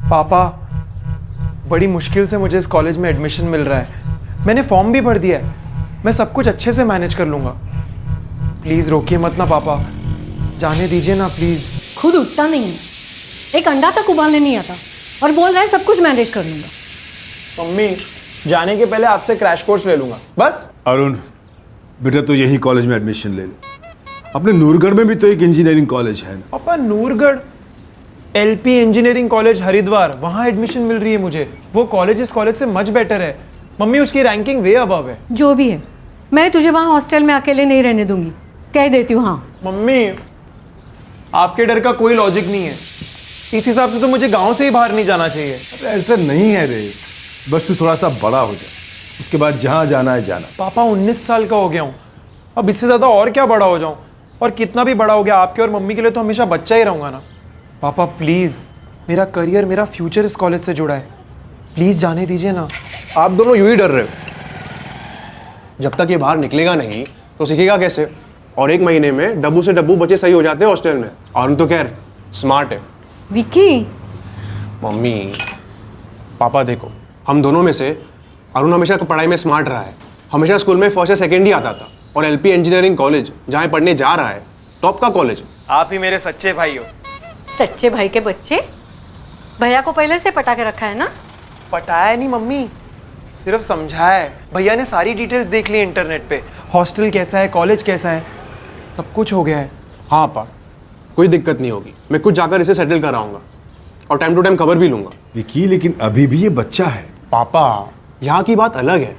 पापा, बड़ी मुश्किल से मुझे इस कॉलेज में एडमिशन मिल रहा है। मैंने फॉर्म भी भर दिया है। मैं सब कुछ अच्छे से मैनेज कर लूँगा। प्लीज़ रोकिए मत ना पापा, जाने दीजिए ना प्लीज़। खुद उठता नहीं है, एक अंडा तक उबालने नहीं आता और बोल रहा है सब कुछ मैनेज कर लूँगा। मम्मी, जाने के पहले आपसे क्रैश कोर्स ले लूँगा बस। अरुण बेटा, तो यही कॉलेज में एडमिशन ले ले। अपने नूरगढ़ में भी तो एक इंजीनियरिंग कॉलेज है। पापा, नूरगढ़ एलपी इंजीनियरिंग कॉलेज हरिद्वार, वहाँ एडमिशन मिल रही है मुझे। वो कॉलेज इस कॉलेज से मच बेटर है। मम्मी, उसकी रैंकिंग वे अबव है। जो भी है, मैं तुझे वहाँ हॉस्टल में अकेले नहीं रहने दूंगी, कह देती हूँ। हाँ मम्मी, आपके डर का कोई लॉजिक नहीं है। इस हिसाब से तो मुझे गांव से ही बाहर नहीं जाना चाहिए। अरे ऐसा नहीं है रे, बस तू थोड़ा सा बड़ा हो जाए, उसके बाद जहाँ जाना है जाना। पापा, 19 साल का हो गया हूँ, अब इससे ज़्यादा और क्या बड़ा हो जाऊँ? और कितना भी बड़ा हो गया, आपके और मम्मी के लिए तो हमेशा बच्चा ही रहूँगा ना। पापा प्लीज़, मेरा करियर, मेरा फ्यूचर इस कॉलेज से जुड़ा है। प्लीज़ जाने दीजिए ना। आप दोनों यूं ही डर रहे हो। जब तक ये बाहर निकलेगा नहीं तो सीखेगा कैसे? और 1 महीने में डब्बू से डब्बू बच्चे सही हो जाते हैं हॉस्टल में। और उन तो खैर स्मार्ट है। विक्की, मम्मी पापा देखो, हम दोनों में से अरुण हमेशा पढ़ाई में स्मार्ट रहा है। हमेशा स्कूल में फर्स्ट या सेकेंड ही आता था। और एलपी इंजीनियरिंग कॉलेज जहाँ पढ़ने जा रहा है, टॉप का कॉलेज है। आप ही मेरे सच्चे भाई हो। सच्चे भाई के बच्चे? भैया को पहले से पटा के रखा है ना? पटाया नहीं मम्मी, सिर्फ समझाया है। भैया ने सारी डिटेल्स देख ली इंटरनेट पे। हॉस्टल कैसा है, कॉलेज कैसा है, सब कुछ हो गया है। हाँ पा, कोई दिक्कत नहीं होगी। मैं खुद जाकर इसे सेटल कराऊंगा और टाइम टू टाइम खबर भी लूंगा। विकी, लेकिन अभी भी ये बच्चा है। पापा, यहाँ की बात अलग है।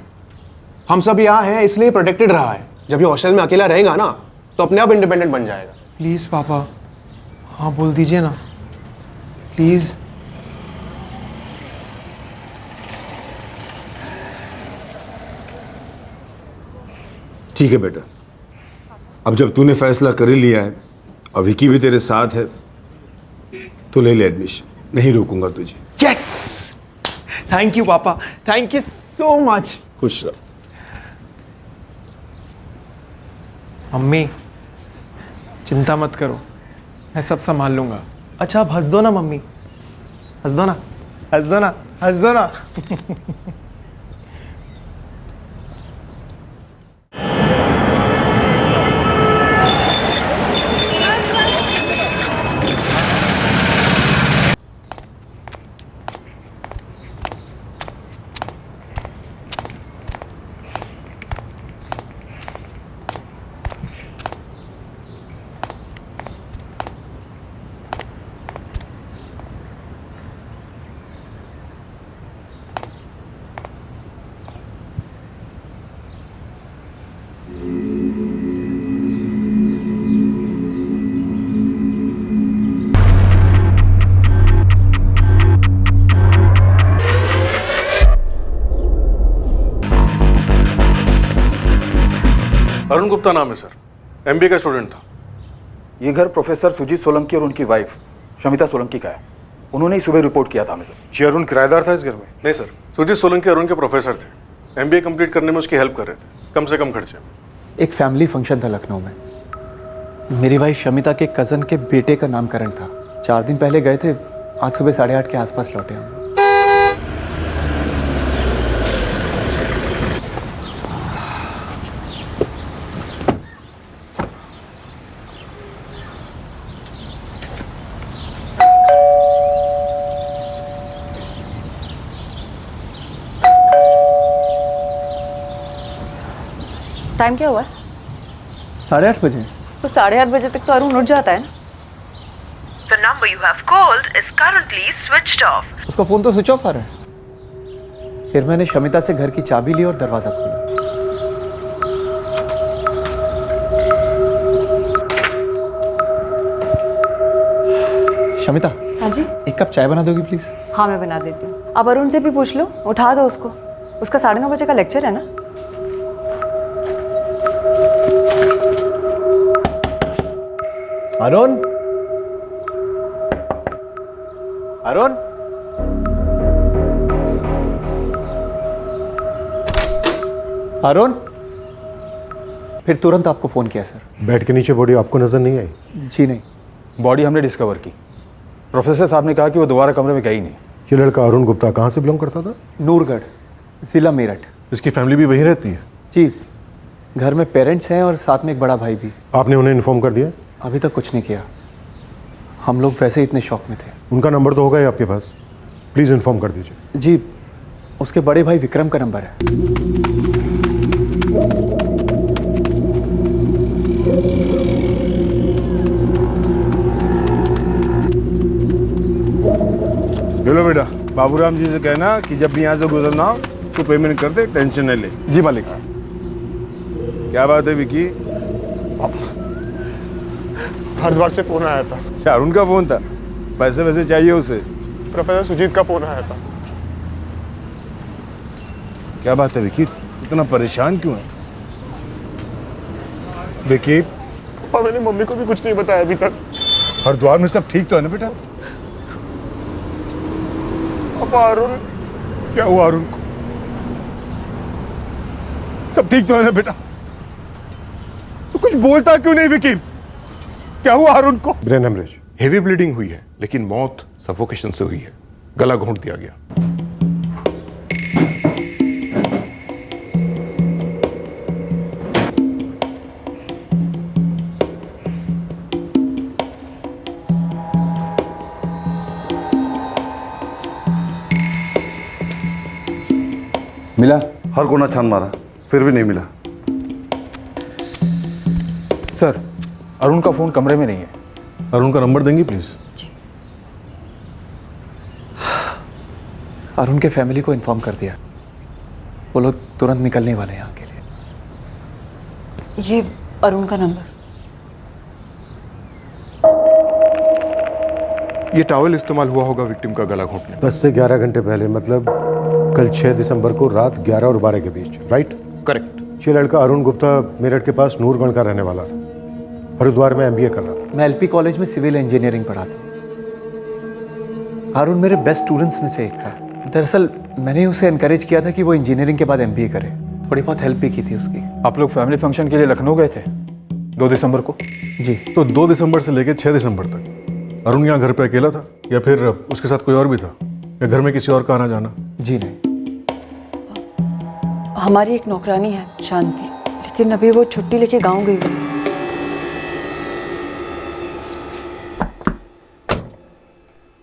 हम सब यहाँ हैं इसलिए प्रोटेक्टेड रहा है। जब ये हॉस्टल में अकेला रहेगा ना तो अपने आप इंडिपेंडेंट बन जाएगा। प्लीज़ पापा, हाँ बोल दीजिए ना प्लीज़। ठीक है बेटा, अब जब तूने फैसला कर ही लिया है और विकी भी तेरे साथ है तो ले ले एडमिशन, नहीं रोकूंगा तुझे। यस, थैंक यू पापा, थैंक यू सो मच। खुश रहो। मम्मी चिंता मत करो, मैं सब संभाल लूंगा। अच्छा आप हंस दो ना मम्मी, हंस दो ना, हंस दो ना, हंस दो ना। अरुण गुप्ता नाम है सर, एमबीए का स्टूडेंट था। ये घर प्रोफेसर सुजीत सोलंकी और उनकी वाइफ शमिता सोलंकी का है। उन्होंने ही सुबह रिपोर्ट किया था हमें सर। ये अरुण किराएदार था इस घर में? नहीं सर, सुजीत सोलंकी अरुण के प्रोफेसर थे। एमबीए कंप्लीट करने में उसकी हेल्प कर रहे थे, कम से कम खर्चे में। एक फैमिली फंक्शन था लखनऊ में। मेरी वाइफ शमिता के कज़न के बेटे का नामकरण था। 4 दिन पहले गए थे, आज सुबह 8:30 के आसपास लौटे हम। टाइम क्या हुआ है? 8:30 बजे। तो 8:30 बजे तक तो अरुण उठ जाता है ना। The number you have called is currently switched off. उसका फ़ोन तो स्विच ऑफ आ रहा है। फिर मैंने शमिता से घर की चाबी ली और दरवाज़ा खोला। शमिता, हाँ जी। 1 कप चाय बना दोगी प्लीज़? हाँ मैं बना देती हूँ। अब अरुण से भी पूछ लो, उठा दो उसको। उसका 9:30 बजे का लेक्चर है ना। अरुण, अरुण, अरुण। फिर तुरंत आपको फ़ोन किया सर। बेड के नीचे बॉडी आपको नजर नहीं आई? जी नहीं। बॉडी हमने डिस्कवर की। प्रोफेसर साहब ने कहा कि वो दोबारा कमरे में गई नहीं। ये लड़का अरुण गुप्ता कहाँ से बिलोंग करता था? नूरगढ़, ज़िला मेरठ। इसकी फैमिली भी वहीं रहती है? जी, घर में पेरेंट्स हैं और साथ में एक बड़ा भाई भी। आपने उन्हें इन्फॉर्म कर दिया? अभी तक कुछ नहीं किया, हम लोग वैसे ही इतने शौक में थे। उनका नंबर तो होगा ही आपके पास, प्लीज़ इन्फॉर्म कर दीजिए। जी, उसके बड़े भाई विक्रम का नंबर है। लो बेटा, बाबूराम जी से कहना कि जब भी यहाँ से गुजरना हो तो पेमेंट कर दे, टेंशन न ले। जी मालिक। क्या बात है विकी? हरिद्वार से फोन आया था। क्या अरुण का फोन था? पैसे वैसे चाहिए उसे? प्रोफेसर सुजीत का फोन आया था। क्या बात है विकी, इतना परेशान क्यों है? विकी, पापा मैंने मम्मी को भी कुछ नहीं बताया अभी तक। हरिद्वार में सब ठीक तो है ना बेटा? पापा अरुण, क्या हुआ अरुण को? सब ठीक तो है ना बेटा? तो कुछ बोलता क्यों नहीं विकी? क्या हुआ अरुण को? Brain haemorrhage. हेवी ब्लीडिंग हुई है, लेकिन मौत सफोकेशन से हुई है। गला घोंट दिया गया। मिला? हर कोना छान मारा, फिर भी नहीं मिला। सर, अरुण का फ़ोन कमरे में नहीं है। अरुण का नंबर देंगी प्लीज? अरुण के फैमिली को इन्फॉर्म कर दिया, वो लोग तुरंत निकलने वाले हैं यहाँ के लिए। ये अरुण का नंबर। ये टॉवल इस्तेमाल हुआ होगा विक्टिम का गला घोंटने में। 10 से 11 घंटे पहले, मतलब कल 6 दिसंबर को रात 11 और 12 के बीच, राइट? करेक्ट। ये लड़का अरुण गुप्ता मेरठ के पास नूरगढ़ का रहने वाला था, हरिद्वार में MBA कर रहा था। मैं LP कॉलेज में सिविल इंजीनियरिंग पढ़ाता हूँ। अरुण मेरे बेस्ट स्टूडेंट्स में से एक था। दरअसल मैंने उसे एनकरेज किया था कि वो इंजीनियरिंग के बाद MBA करे, थोड़ी बहुत हेल्प भी की थी उसकी। आप लोग फैमिली फंक्शन के लिए लखनऊ गए थे 2 दिसंबर को? जी। तो 2 दिसंबर से लेकर 6 दिसंबर तक अरुण यहाँ घर पे अकेला था या फिर उसके साथ कोई और भी था, या घर में किसी और का आना जाना? जी नहीं। हमारी एक नौकरानी है शांति, लेकिन अभी वो छुट्टी लेके गांव गई हुई है।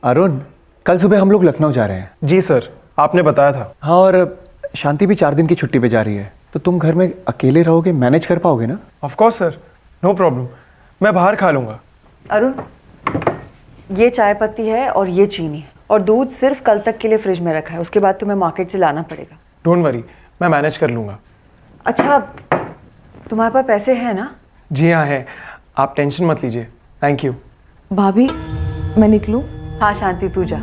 अरुण, कल सुबह हम लोग लखनऊ जा रहे हैं। जी सर, आपने बताया था। हाँ, और शांति भी 4 दिन की छुट्टी पे जा रही है, तो तुम घर में अकेले रहोगे, मैनेज कर पाओगे ना? Of course sir, no problem, मैं बाहर खा लूँगा। अरुण, ये चाय पत्ती है और ये चीनी है, और दूध सिर्फ कल तक के लिए फ्रिज में रखा है, उसके बाद तुम्हें मार्केट से लाना पड़ेगा। डोंट वरी, मैं मैनेज कर लूँगा। अच्छा, तुम्हारे पास पैसे हैं ना? जी हाँ है, आप टेंशन मत लीजिए। Thank you. भाभी, मैं निकलूं? हाँ शांति, तू जा,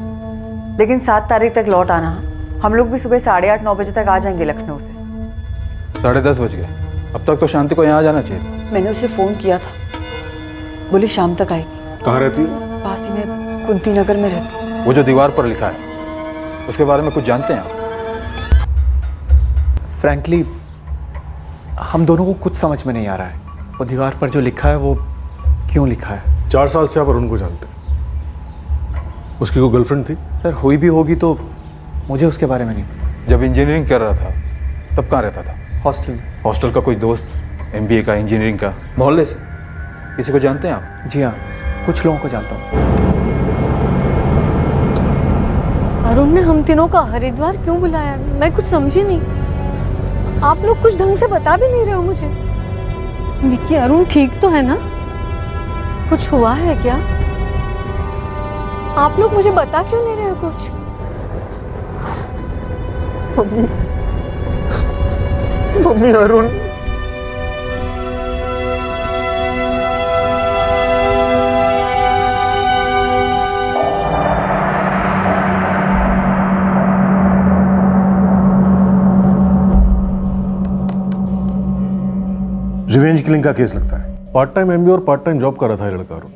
लेकिन 7 तारीख तक लौट आना। हम लोग भी सुबह 8:30-9 बजे तक आ जाएंगे लखनऊ से। 10:30 बज गए, अब तक तो शांति को यहाँ जाना चाहिए। मैंने उसे फ़ोन किया था, बोली शाम तक आएगी। कहाँ रहती है? पास ही में कुंती नगर में रहती। वो जो दीवार पर लिखा है, उसके बारे में कुछ जानते हैं आप? फ्रैंकली हम दोनों को कुछ समझ में नहीं आ रहा है, वो दीवार पर जो लिखा है वो क्यों लिखा है। 4 साल से आप अरुण को जानते हैं। उसकी कोई गर्लफ्रेंड थी? सर, हुई भी होगी तो मुझे उसके बारे में नहीं पता। जब इंजीनियरिंग कर रहा था तब कहाँ रहता था? हॉस्टल में। हॉस्टल का कोई दोस्त, MBA का, इंजीनियरिंग का, मोहल्ले से किसी को जानते हैं आप? जी हाँ, कुछ लोगों को जानता हूँ। अरुण ने हम तीनों का हरिद्वार क्यों बुलाया? मैं कुछ समझी नहीं। आप लोग कुछ ढंग से बता भी नहीं रहे हो मुझे। विक्की, अरुण ठीक तो है ना? कुछ हुआ है क्या? आप लोग मुझे बता क्यों नहीं रहे हो कुछ? मम्मी, अरुण। रिवेंज किलिंग का केस लगता है। पार्ट टाइम MBA और पार्ट टाइम जॉब कर रहा था ये लड़का अरुण।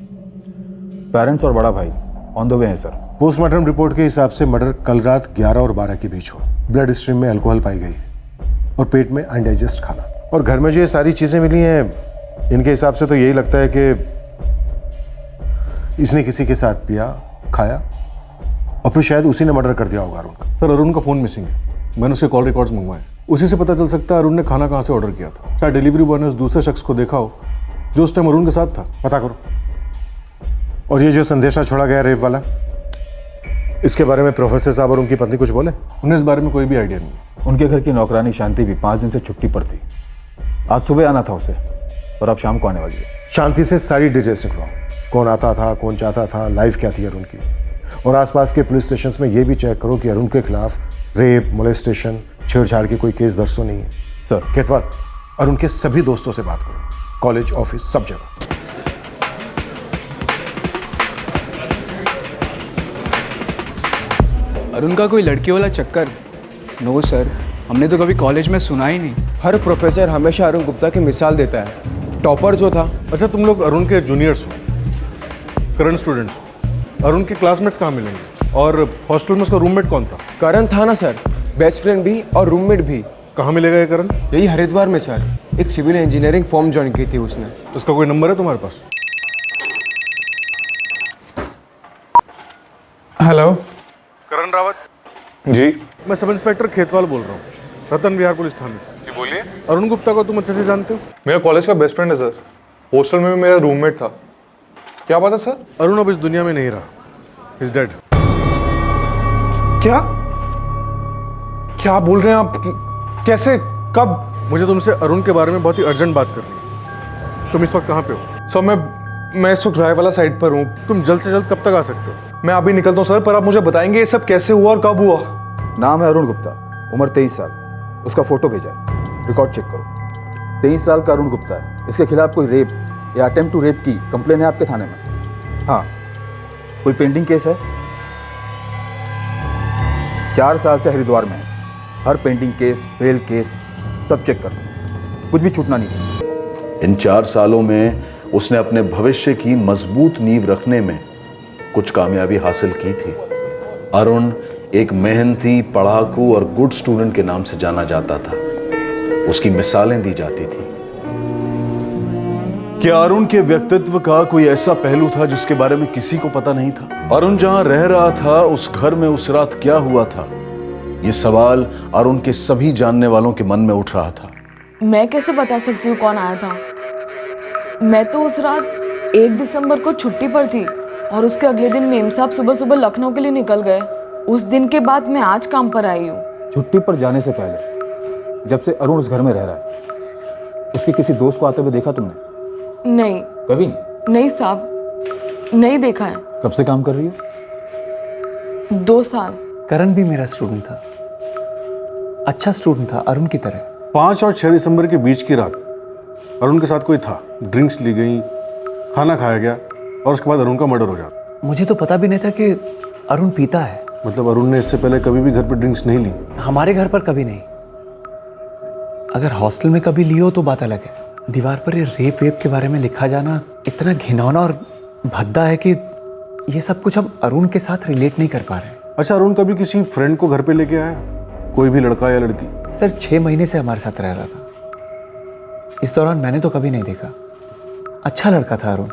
पेरेंट्स और बड़ा भाई ऑन द वे है सर। पोस्टमार्टम रिपोर्ट के हिसाब से मर्डर कल रात 11 और 12 के बीच हुआ। ब्लड स्ट्रीम में अल्कोहल पाई गई है और पेट में अनडाइजेस्ट खाना, और घर में जो ये सारी चीजें मिली हैं, इनके हिसाब से तो यही लगता है कि इसने किसी के साथ पिया, खाया और फिर शायद उसी ने मर्डर कर दिया होगा अरुण का। सर अरुण का फ़ोन मिसिंग है, मैंने उसके कॉल रिकॉर्ड्स मंगवाए, उसी से पता चल सकता है अरुण ने खाना कहाँ से ऑर्डर किया था। शायद डिलीवरी बॉय ने उस दूसरे शख्स को देखा हो जो उस टाइम अरुण के साथ था। पता करो। और ये जो संदेशा छोड़ा गया रेप वाला, इसके बारे में प्रोफेसर साहब और उनकी पत्नी कुछ बोले? उन्हें इस बारे में कोई भी आइडिया नहीं। उनके घर की नौकरानी शांति भी 5 दिन से छुट्टी पर थी। आज सुबह आना था उसे और अब शाम को आने वाली है। शांति से सारी डिटेल्स निकलवाओ, कौन आता था, कौन जाता था, लाइफ क्या थी अरुण की। और आसपास के पुलिस स्टेशंस में ये भी चेक करो कि अरुण के खिलाफ रेप, मोलेस्टेशन, छेड़छाड़ के कोई केस दर्ज तो नहीं है। सर केतवाल, अरुण के सभी दोस्तों से बात करो, कॉलेज, ऑफिस, सब जगह। अरुण का कोई लड़की वाला चक्कर? नो सर, हमने तो कभी कॉलेज में सुना ही नहीं। हर प्रोफेसर हमेशा अरुण गुप्ता की मिसाल देता है, टॉपर जो था। अच्छा तुम लोग अरुण के जूनियर्स हो, करंट स्टूडेंट्स हो, अरुण के क्लासमेट्स कहाँ मिलेंगे? और हॉस्टल में उसका रूममेट कौन था? करण था ना सर, बेस्ट फ्रेंड भी और रूममेट भी। कहाँ मिलेगा ये करण? यही हरिद्वार में सर, एक सिविल इंजीनियरिंग फॉर्म ज्वाइन की थी उसने। उसका कोई नंबर है तुम्हारे पास? हेलो करण रावत जी मैं सब इंस्पेक्टर खेतवाल बोल रहा हूँ, रतन विहार पुलिस थाने से। जी बोलिए। अरुण गुप्ता को तुम अच्छे से जानते हो? मेरा कॉलेज का बेस्ट फ्रेंड है सर, हॉस्टल में भी मेरा रूममेट था। क्या बात है सर? अरुण अब इस दुनिया में नहीं रहा, इज डेड। क्या क्या बोल रहे हैं आप? कैसे, कब? मुझे तुमसे अरुण के बारे में बहुत ही अर्जेंट बात करनी है। तुम इस वक्त कहाँ पे हो? सर मैं इस वक्त राय वाला साइड पर हूँ। तुम जल्द से जल्द कब तक आ सकते हो? मैं अभी निकलता हूँ सर, पर आप मुझे बताएंगे ये सब कैसे हुआ और कब हुआ? नाम है अरुण गुप्ता, उम्र 23 साल। उसका फोटो भेजा है, रिकॉर्ड चेक करो। 23 साल का अरुण गुप्ता है। इसके खिलाफ कोई रेप या अटेम्प्ट टू रेप की कंप्लेन है आपके थाने में? हाँ। कोई पेंडिंग केस है? 4 साल से हरिद्वार में है। हर पेंडिंग केस, बेल केस सब चेक कर लो, कुछ भी छूटना नहीं चाहिए। इन 4 सालों में उसने अपने भविष्य की मजबूत नींव रखने में कुछ कामयाबी हासिल की थी। अरुण एक मेहनती, पढ़ाकू और गुड स्टूडेंट के नाम से जाना जाता था। उसकी मिसालें दी जाती थी। क्या अरुण के व्यक्तित्व का कोई ऐसा पहलू था जिसके बारे में किसी को पता नहीं था? अरुण जहां रह रहा था उस घर में उस रात क्या हुआ था, ये सवाल अरुण के सभी जानने वालों के मन में उठ रहा था। मैं कैसे बता सकती हूँ कौन आया था? मैं तो उस रात 1 दिसंबर को छुट्टी पर थी और उसके अगले दिन मेम साहब सुबह सुबह लखनऊ के लिए निकल गए। उस दिन के बाद मैं आज काम पर आई हूँ। छुट्टी पर जाने से पहले जब से अरुण उस घर में रह रहा है, उसके किसी दोस्त को आते हुए देखा तुमने? नहीं। कभी नहीं? नहीं साहब, नहीं देखा है। कब से काम कर रही हो? 2 साल। करण भी मेरा स्टूडेंट था, अच्छा स्टूडेंट था अरुण की तरह। 5 और 6 दिसंबर के बीच की रात अरुण के साथ कोई था, ड्रिंक्स ली गई, खाना खाया गया और उसके बाद अरुण का मर्डर हो जाता। मुझे तो पता भी नहीं था कि अरुण पीता है। मतलब अरुण ने इससे पहले कभी भी घर पर ड्रिंक्स नहीं ली? हमारे घर पर कभी नहीं। अगर हॉस्टल में कभी ली हो तो बात अलग है। दीवार पर ये रेप वेप के बारे में लिखा जाना इतना घिनौना और भद्दा है कि ये सब कुछ हम अरुण के साथ रिलेट नहीं कर पा रहे। अच्छा, अरुण कभी किसी फ्रेंड को घर पे लेके आया? कोई भी लड़का या लड़की? सर 6 महीने से हमारे साथ रह रहा था। इस दौरान मैंने तो कभी नहीं देखा। अच्छा लड़का था अरुण,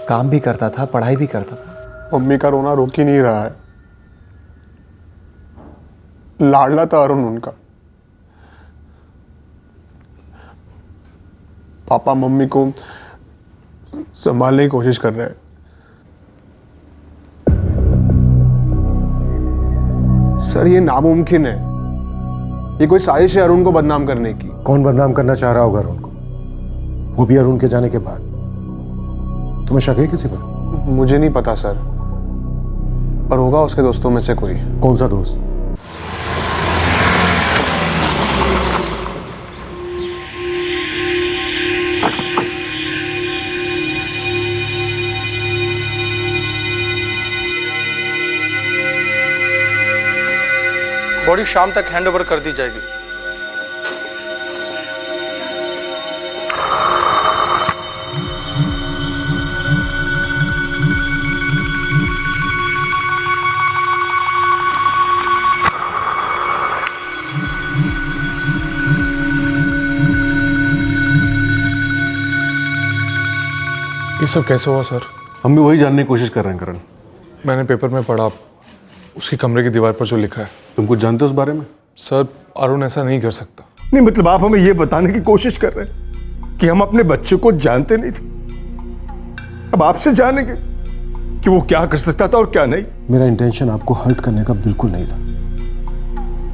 काम भी करता था, पढ़ाई भी करता था। मम्मी का रोना रोक ही नहीं रहा है। लाडला था अरुण उनका। पापा मम्मी को संभालने की कोशिश कर रहे हैं। सर ये नामुमकिन है, ये कोई साजिश है अरुण को बदनाम करने की। कौन बदनाम करना चाह रहा होगा अरुण को, वो भी अरुण के जाने के बाद? तुम्हें शक है किसी पर? मुझे नहीं पता सर, पर होगा उसके दोस्तों में से कोई। कौन सा दोस्त? बॉडी शाम तक हैंडओवर कर दी जाएगी। ये सब कैसे हुआ सर? हम भी वही जानने की कोशिश कर रहे हैं करण। मैंने पेपर में पढ़ा उसके कमरे की दीवार पर जो लिखा है। तुम कुछ जानते हो उस बारे में? सर अरुण ऐसा नहीं कर सकता। नहीं मतलब आप हमें यह बताने की कोशिश कर रहे हैं कि हम अपने बच्चे को जानते नहीं थे, अब आपसे जानेंगे कि वो क्या कर सकता था और क्या नहीं। मेरा इंटेंशन आपको हर्ट करने का बिल्कुल नहीं था।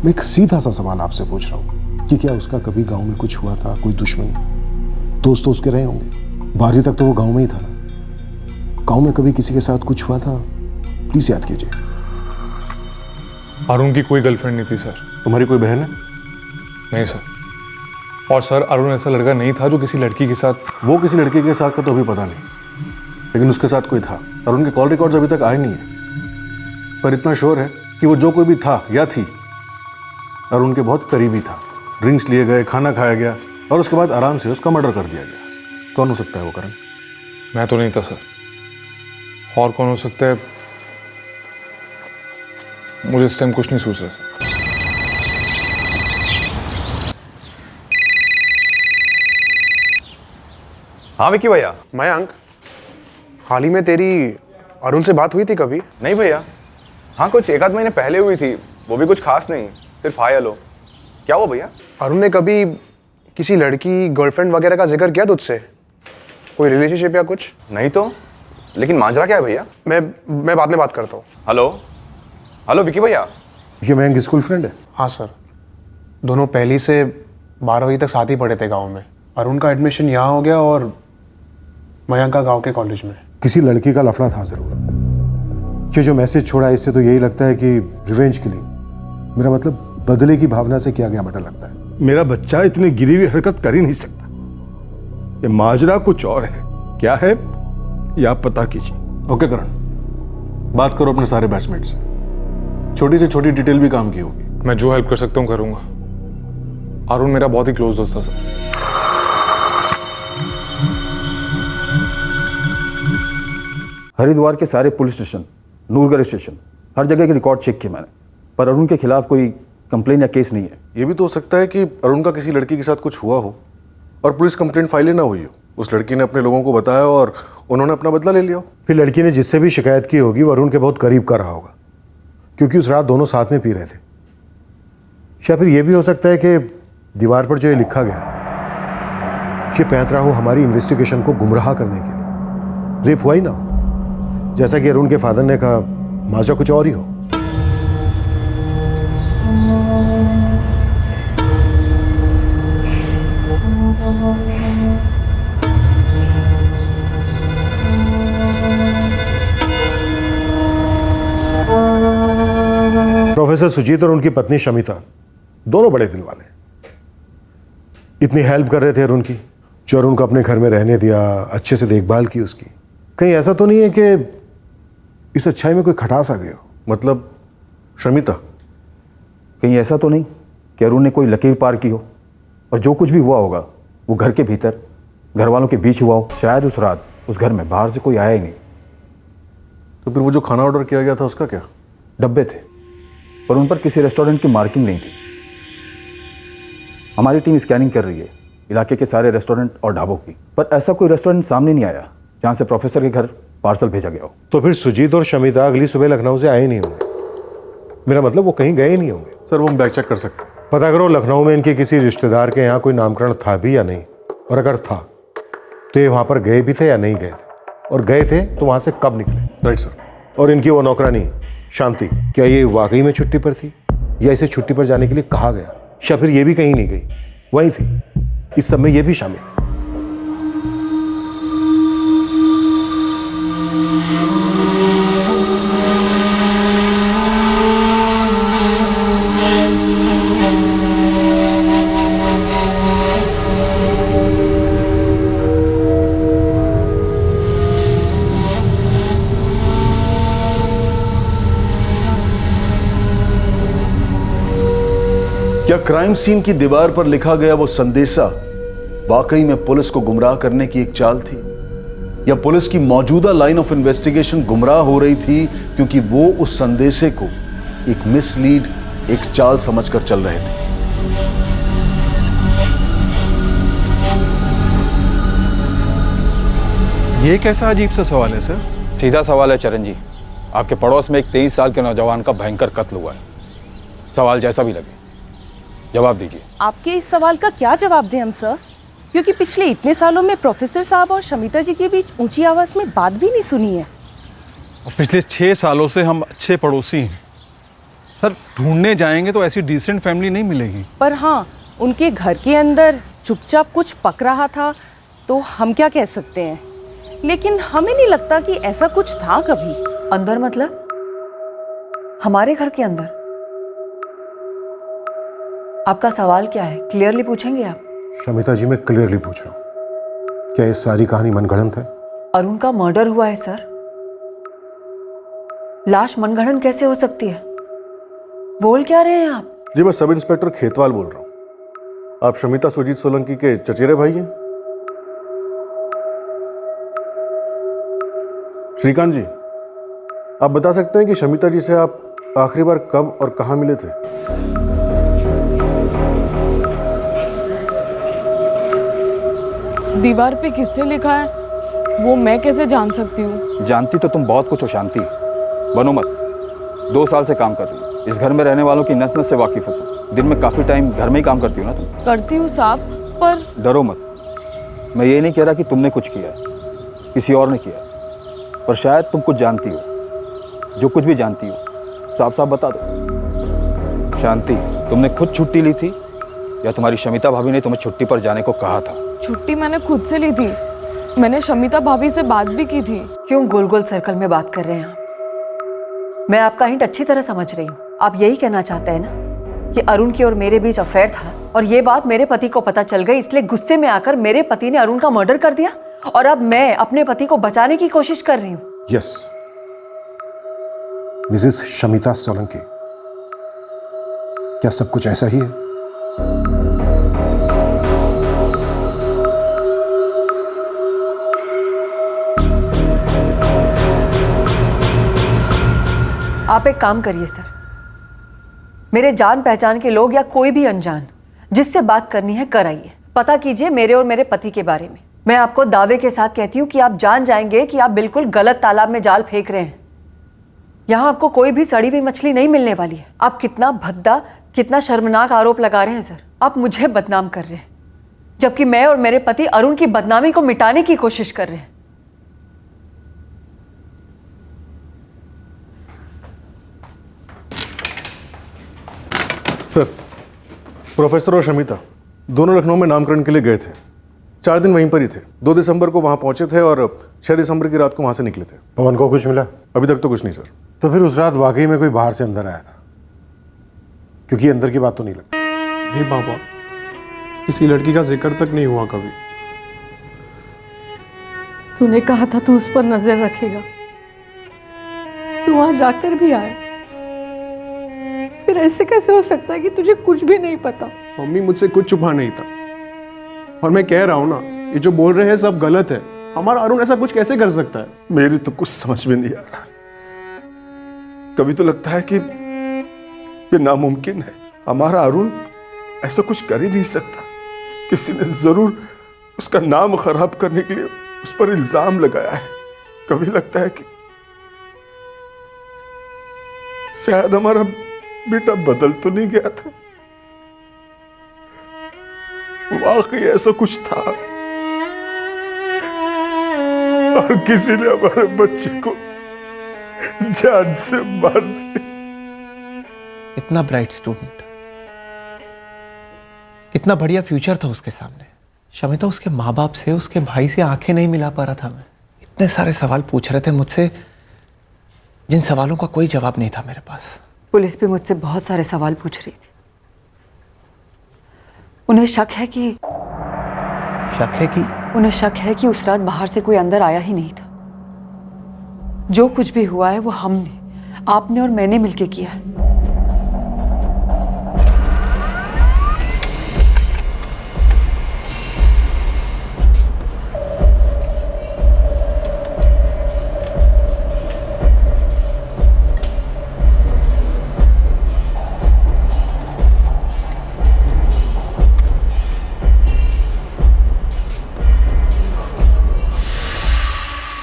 मैं एक सीधा सा सवाल आपसे पूछ रहा हूँ कि क्या उसका कभी गांव में कुछ हुआ था, कोई दुश्मनी? दोस्त तो उसके रहे होंगे, 12वीं तक तो वो गांव में ही था ना। गांव में कभी किसी के साथ कुछ हुआ था? प्लीज याद कीजिए। अरुण की कोई गर्लफ्रेंड नहीं थी सर। तुम्हारी कोई बहन है? नहीं सर। और सर अरुण ऐसा लड़का नहीं था जो किसी लड़की के साथ। वो किसी लड़की के साथ का तो अभी पता नहीं, लेकिन उसके साथ कोई था। अरुण के कॉल रिकॉर्ड्स अभी तक आए नहीं है, पर इतना श्योर है कि वो जो कोई भी था या थी अरुण के बहुत करीबी था। ड्रिंक्स लिए गए, खाना खाया गया और उसके बाद आराम से उसका मर्डर कर दिया गया। कौन हो सकता है वो करण? मैं तो नहीं था सर। और कौन हो सकता है? मुझे इस टाइम कुछ नहीं सोच रहा सर। हाँ विक्की भैया। मयंक, हाल ही में तेरी अरुण से बात हुई थी कभी? नहीं भैया, हाँ कुछ 1 आध महीने पहले हुई थी, वो भी कुछ खास नहीं, सिर्फ हाय हेलो। क्या हुआ भैया? अरुण ने कभी किसी लड़की गर्लफ्रेंड वगैरह का जिक्र किया तुझसे? कोई रिलेशनशिप या कुछ? नहीं तो, लेकिन माजरा क्या है भैया? मैं बाद में बात करता हूँ। हेलो हेलो विक्की भैया। ये मयंक स्कूल फ्रेंड है? हाँ सर, दोनों पहली से 12वीं तक साथ ही पढ़े थे गाँव में। अरुण का एडमिशन यहाँ हो गया और मयंक का गाँव के कॉलेज में। किसी लड़की का लफड़ा था जरूर। ये जो मैसेज छोड़ा इससे तो यही लगता है कि रिवेंज के लिए, मेरा मतलब बदले की भावना से किया गया मर्डर लगता है। मेरा बच्चा इतनी गिरी हुई हरकत कर ही नहीं सकता। ये माजरा कुछ और है। क्या है ये आप पता कीजिए। ओके करण, बात करो अपने सारे बैचमेट से। छोटी से छोटी डिटेल भी काम की होगी। मैं जो हेल्प कर सकता हूँ करूँगा। अरुण मेरा बहुत ही क्लोज दोस्त था सर। हरिद्वार के सारे पुलिस स्टेशन, नूरगढ़ स्टेशन, हर जगह के रिकॉर्ड चेक किए मैंने, पर अरुण के खिलाफ कोई कंप्लेन या केस नहीं है। ये भी तो हो सकता है कि अरुण का किसी लड़की के साथ कुछ हुआ हो और पुलिस कंप्लेंट फाइल ना हुई हो। उस लड़की ने अपने लोगों को बताया और उन्होंने अपना बदला ले लिया हो। फिर लड़की ने जिससे भी शिकायत की होगी वो अरुण के बहुत करीब का रहा होगा, क्योंकि उस रात दोनों साथ में पी रहे थे। या फिर यह भी हो सकता है कि दीवार पर जो ये लिखा गया ये पैंतरा हो हमारी इन्वेस्टिगेशन को गुमराह करने के लिए। रेप हुआ ही ना हो, जैसा कि अरुण के फादर ने कहा, माजरा कुछ और ही हो। प्रोफेसर सुजीत और उनकी पत्नी शमिता दोनों बड़े दिल वाले, इतनी हेल्प कर रहे थे अरुण की, जो अरुण को अपने घर में रहने दिया, अच्छे से देखभाल की उसकी। कहीं ऐसा तो नहीं है कि इस अच्छाई में कोई खटास आ गई हो? मतलब शमिता, कहीं ऐसा तो नहीं कि अरुण ने कोई लकीर पार की हो और जो कुछ भी हुआ होगा वो घर के भीतर घर वालों के बीच हुआ हो? शायद उस रात उस घर में बाहर से कोई आया ही नहीं। तो फिर वो जो खाना ऑर्डर किया गया था उसका क्या? डब्बे थे, पर उन पर किसी रेस्टोरेंट की मार्किंग नहीं थी। हमारी टीम स्कैनिंग कर रही है इलाके के सारे रेस्टोरेंट और ढाबों की, पर ऐसा कोई रेस्टोरेंट सामने नहीं आया जहां से प्रोफेसर के घर पार्सल भेजा गया हो। तो फिर सुजीत और शमिता अगली सुबह लखनऊ से आए नहीं होंगे। मेरा मतलब वो कहीं गए नहीं होंगे। सर वो हम बैक चेक कर सकते हैं। पता करो लखनऊ में इनके किसी रिश्तेदार के यहाँ कोई नामकरण था भी या नहीं, और अगर था तो ये वहाँ पर गए भी थे या नहीं गए थे, और गए थे तो वहाँ से कब निकले। Right sir. और इनकी वो नौकरानी शांति, क्या ये वाकई में छुट्टी पर थी या इसे छुट्टी पर जाने के लिए कहा गया, या फिर ये भी कहीं नहीं गई, वहीं थी? इस सब में ये भी शामिल है। क्या क्राइम सीन की दीवार पर लिखा गया वो संदेशा वाकई में पुलिस को गुमराह करने की एक चाल थी, या पुलिस की मौजूदा लाइन ऑफ इन्वेस्टिगेशन गुमराह हो रही थी क्योंकि वो उस संदेशे को एक मिसलीड, एक चाल समझकर चल रहे थे? ये कैसा अजीब सा सवाल है सर? सीधा सवाल है चरण जी। आपके पड़ोस में एक 23 साल के नौजवान का भयंकर कत्ल हुआ है। सवाल जैसा भी लगे जवाब दीजिए। आपके इस सवाल का क्या जवाब दें हम सर, क्योंकि पिछले इतने सालों में प्रोफेसर साहब और शमिता जी के बीच ऊंची आवाज में बात भी नहीं सुनी है। और पिछले 6 सालों से हम अच्छे पड़ोसी हैं सर। ढूंढने जाएंगे तो ऐसी डिसेंट फैमिली नहीं मिलेगी। पर हाँ, उनके घर के अंदर चुपचाप कुछ पक रहा था तो हम क्या कह सकते हैं, लेकिन हमें नहीं लगता कि ऐसा कुछ था कभी। अंदर मतलब हमारे घर के अंदर? आपका सवाल क्या है, क्लियरली पूछेंगे आप? शमिता जी, मैं क्लियरली पूछ रहा हूँ, क्या ये सारी कहानी मनगढ़ंत है? अरुण का मर्डर हुआ है सर। लाश मनगढ़ंत कैसे हो सकती है? बोल क्या रहे हैं आप? जी, मैं सब इंस्पेक्टर खेतवाल बोल रहा हूँ। आप शमिता सुजीत सोलंकी के चचेरे भाई हैं? श्रीकांत जी, आप बता सकते हैं कि शमिता जी से आप आखिरी बार कब और कहाँ मिले थे? दीवार पे किसने लिखा है वो मैं कैसे जान सकती हूँ? जानती तो तुम बहुत कुछ हो शांति, बनो मत। 2 साल से काम कर रही हो, इस घर में रहने वालों की नस नस से वाकिफ हो तुम। दिन में काफ़ी टाइम घर में ही काम करती हो ना तुम? करती हूँ साहब, पर डरो मत। मैं ये नहीं कह रहा कि तुमने कुछ किया है, किसी और ने किया, पर शायद तुम कुछ जानती हो। जो कुछ भी जानती हो साफ साफ बता दो। शांति, तुमने खुद छुट्टी ली थी या तुम्हारी शमिता भाभी ने तुम्हें छुट्टी पर जाने को कहा था? छुट्टी मैंने खुद से ली थी। मैंने शमिता भाभी से बात भी की थी। क्यों गोल गोल सर्कल में बात कर रहे हैं आप? मैं आपका हिंट अच्छी तरह समझ रही हूँ। आप यही कहना चाहते हैं ना कि अरुण की और मेरे बीच अफेयर था और ये बात मेरे पति को पता चल गई, इसलिए गुस्से में आकर मेरे पति ने अरुण का मर्डर कर दिया और अब मैं अपने पति को बचाने की कोशिश कर रही हूँ। यस, मिसेस शमिता सोलंकी, क्या सब कुछ ऐसा ही है? आप एक काम करिए सर, मेरे जान पहचान के लोग या कोई भी अनजान जिससे बात करनी है कराइए, पता कीजिए मेरे और मेरे पति के बारे में। मैं आपको दावे के साथ कहती हूँ कि आप जान जाएंगे कि आप बिल्कुल गलत तालाब में जाल फेंक रहे हैं। यहाँ आपको कोई भी सड़ी हुई मछली नहीं मिलने वाली है। आप कितना भद्दा, कितना शर्मनाक आरोप लगा रहे हैं सर। आप मुझे बदनाम कर रहे हैं, जबकि मैं और मेरे पति अरुण की बदनामी को मिटाने की कोशिश कर रहे हैं। सर, प्रोफेसर और शमिता दोनों लखनऊ में नामकरण के लिए गए थे। 4 दिन वहीं पर ही थे। 2 दिसंबर को वहां पहुंचे थे और 6 दिसंबर की रात को वहां से निकले थे। पवन को कुछ मिला? अभी तक तो कुछ नहीं सर। तो फिर उस रात वाकई में कोई बाहर से अंदर आया था, क्योंकि अंदर की बात तो नहीं लगती। नहीं पापा, किसी लड़की का जिक्र तक नहीं हुआ कभी। तूने कहा था तू उस पर नजर रखेगा, तू वहां जाकर भी आया, फिर ऐसे कैसे हो सकता है कि तुझे कुछ भी नहीं पता? मम्मी, मुझसे कुछ छुपा नहीं था और मैं कह रहा हूँ ना, ये जो बोल रहे हैं सब गलत है। हमारा अरुण ऐसा कुछ कैसे कर सकता है? मेरी तो कुछ समझ में नहीं आ रहा। कभी तो लगता है कि ये नामुमकिन है। हमारा अरुण ऐसा कुछ कर ही नहीं सकता। किसी ने जरूर उसका नाम खराब करने के लिए उस पर इल्जाम लगाया है। कभी लगता है कि शायद हमारा बेटा बदल तो नहीं गया था, वाकई ऐसा कुछ था और किसी ने हमारे बच्चे को जान से मार दिया। इतना ब्राइट स्टूडेंट, कितना बढ़िया फ्यूचर था उसके सामने। शमिता उसके माँ बाप से, उसके भाई से आंखें नहीं मिला पा रहा था। मैं इतने सारे सवाल पूछ रहे थे मुझसे, जिन सवालों का कोई जवाब नहीं था मेरे पास। पुलिस भी मुझसे बहुत सारे सवाल पूछ रही थी। उन्हें शक है कि उन्हें शक है कि उस रात बाहर से कोई अंदर आया ही नहीं था। जो कुछ भी हुआ है वो हमने, आपने और मैंने मिलकर किया है।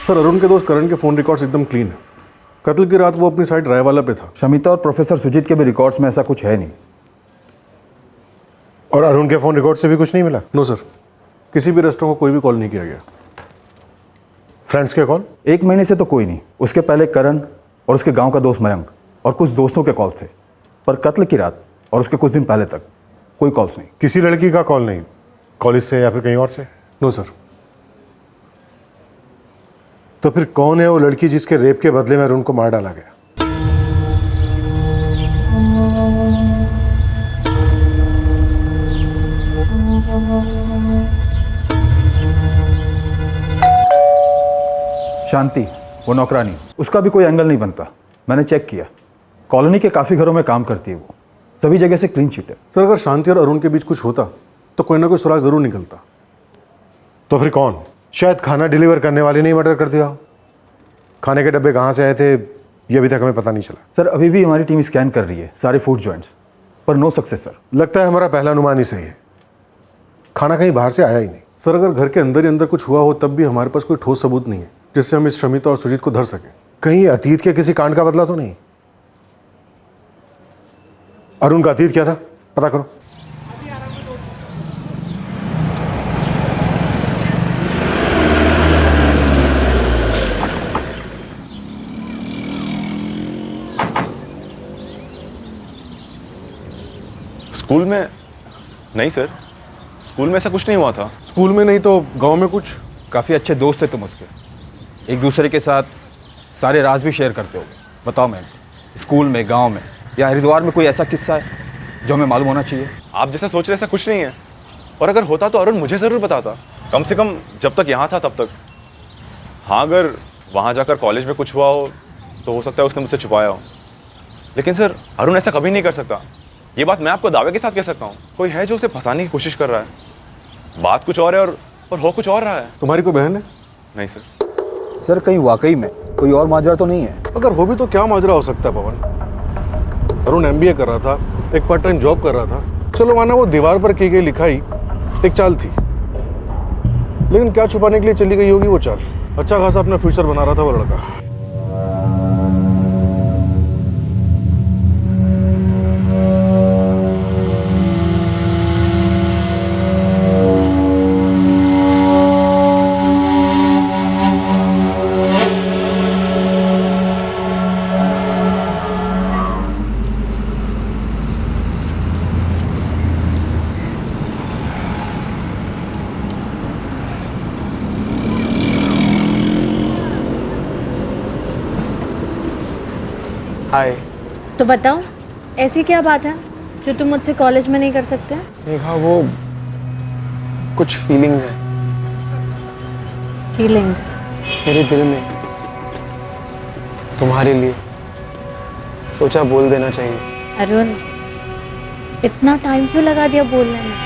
सर, अरुण के दोस्त करण के फोन रिकॉर्ड्स एकदम क्लीन है। कत्ल की रात वो अपनी साइड रायवाला पे था। शमिता और प्रोफेसर सुजीत के भी रिकॉर्ड्स में ऐसा कुछ है नहीं। और अरुण के फोन रिकॉर्ड से भी कुछ नहीं मिला? नो सर, किसी भी रेस्टोरेंट को कोई भी कॉल नहीं किया गया। फ्रेंड्स के कॉल? 1 महीने से तो कोई नहीं। उसके पहले करण और उसके गांव का दोस्त मयंक और कुछ दोस्तों के कॉल्स थे, पर कत्ल की रात और उसके कुछ दिन पहले तक कोई कॉल्स नहीं। किसी लड़की का कॉल नहीं? कॉलेज से या फिर कहीं और से? No sir. तो फिर कौन है वो लड़की जिसके रेप के बदले में अरुण को मार डाला गया? शांति, वो नौकरानी, उसका भी कोई एंगल नहीं बनता। मैंने चेक किया, कॉलोनी के काफ़ी घरों में काम करती है वो, सभी जगह से क्लीन चिट है। सर, अगर शांति और अरुण के बीच कुछ होता तो कोई ना कोई सुराग जरूर निकलता। तो फिर कौन? शायद खाना डिलीवर करने वाले ने मर्डर कर दिया हो। खाने के डब्बे कहाँ से आए थे ये अभी तक हमें पता नहीं चला। सर, अभी भी हमारी टीम स्कैन कर रही है सारे फूड जॉइंट्स, पर नो सक्सेस सर। लगता है हमारा पहला अनुमान ही सही है, खाना कहीं बाहर से आया ही नहीं। सर, अगर घर के अंदर ही अंदर कुछ हुआ हो तब भी हमारे पास कोई ठोस सबूत नहीं है जिससे हम इस शमिता और सुजीत को धर सकें। कहीं अतीत के किसी कांड का बदला तो नहीं? अरुण का अतीत क्या था, पता करो। स्कूल में नहीं सर, स्कूल में ऐसा कुछ नहीं हुआ था। स्कूल में नहीं तो गांव में कुछ? काफ़ी अच्छे दोस्त थे तुम उसके, एक दूसरे के साथ सारे राज भी शेयर करते हो। बताओ मैम, स्कूल में, गांव में या हरिद्वार में कोई ऐसा किस्सा है जो हमें मालूम होना चाहिए? आप जैसा सोच रहे ऐसा कुछ नहीं है, और अगर होता तो अरुण मुझे ज़रूर बताता, कम से कम जब तक यहाँ था तब तक। हाँ, अगर वहाँ जाकर कॉलेज में कुछ हुआ हो तो हो सकता है उसने मुझसे छुपाया हो, लेकिन सर अरुण ऐसा कभी नहीं कर सकता। ये बात मैं आपको दावे के साथ कह सकता हूँ। कोई है जो उसे फंसाने की कोशिश कर रहा है। बात कुछ और है और हो कुछ और रहा है। तुम्हारी कोई बहन है? नहीं सर। सर, कहीं वाकई में कोई और माजरा तो नहीं है? अगर हो भी तो क्या माजरा हो सकता है पवन? अरुण MBA कर रहा था, एक पार्ट टाइम जॉब कर रहा था। चलो माना वो दीवार पर की गई लिखाई एक चाल थी, लेकिन क्या छुपाने के लिए चली गई होगी वो चाल? अच्छा खासा अपना फ्यूचर बना रहा था वो लड़का। हाय। तो बताओ, ऐसी क्या बात है जो तुम मुझसे कॉलेज में नहीं कर सकते? मेघा, वो कुछ फीलिंग्स हैं फीलिंग्स मेरे दिल में तुम्हारे लिए, सोचा बोल देना चाहिए। अरुण, इतना टाइम क्यों लगा दिया बोलने में?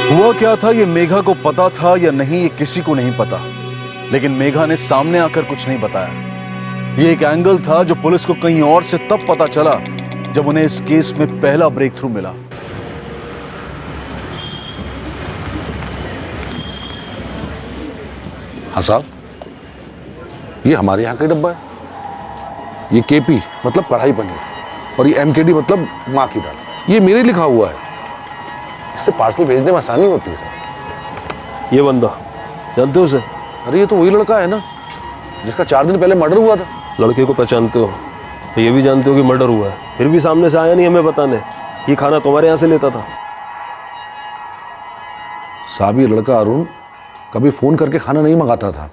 हुआ क्या था ये मेघा को पता था या नहीं ये किसी को नहीं पता, लेकिन मेघा ने सामने आकर कुछ नहीं बताया। ये एक एंगल था जो पुलिस को कहीं और से तब पता चला जब उन्हें इस केस में पहला ब्रेक थ्रू मिला। हाँ साहब, ये हमारे यहाँ का डब्बा है। ये KP मतलब कढ़ाई पनीर और ये MKD मतलब माँ की दाल। ये मेरे लिखा हुआ है, इससे पार्सल भेजने में आसानी होती है सर। ये बंदा जानते हो उसे? अरे ये तो वही लड़का है ना जिसका 4 दिन पहले मर्डर हुआ था। लड़के को पहचानते हो तो ये भी जानते हो कि मर्डर हुआ है, फिर भी सामने से आया नहीं हमें बताने। ये खाना तुम्हारे यहाँ से लेता था। साहब, ये लड़का अरुण कभी फोन करके खाना नहीं मंगाता था,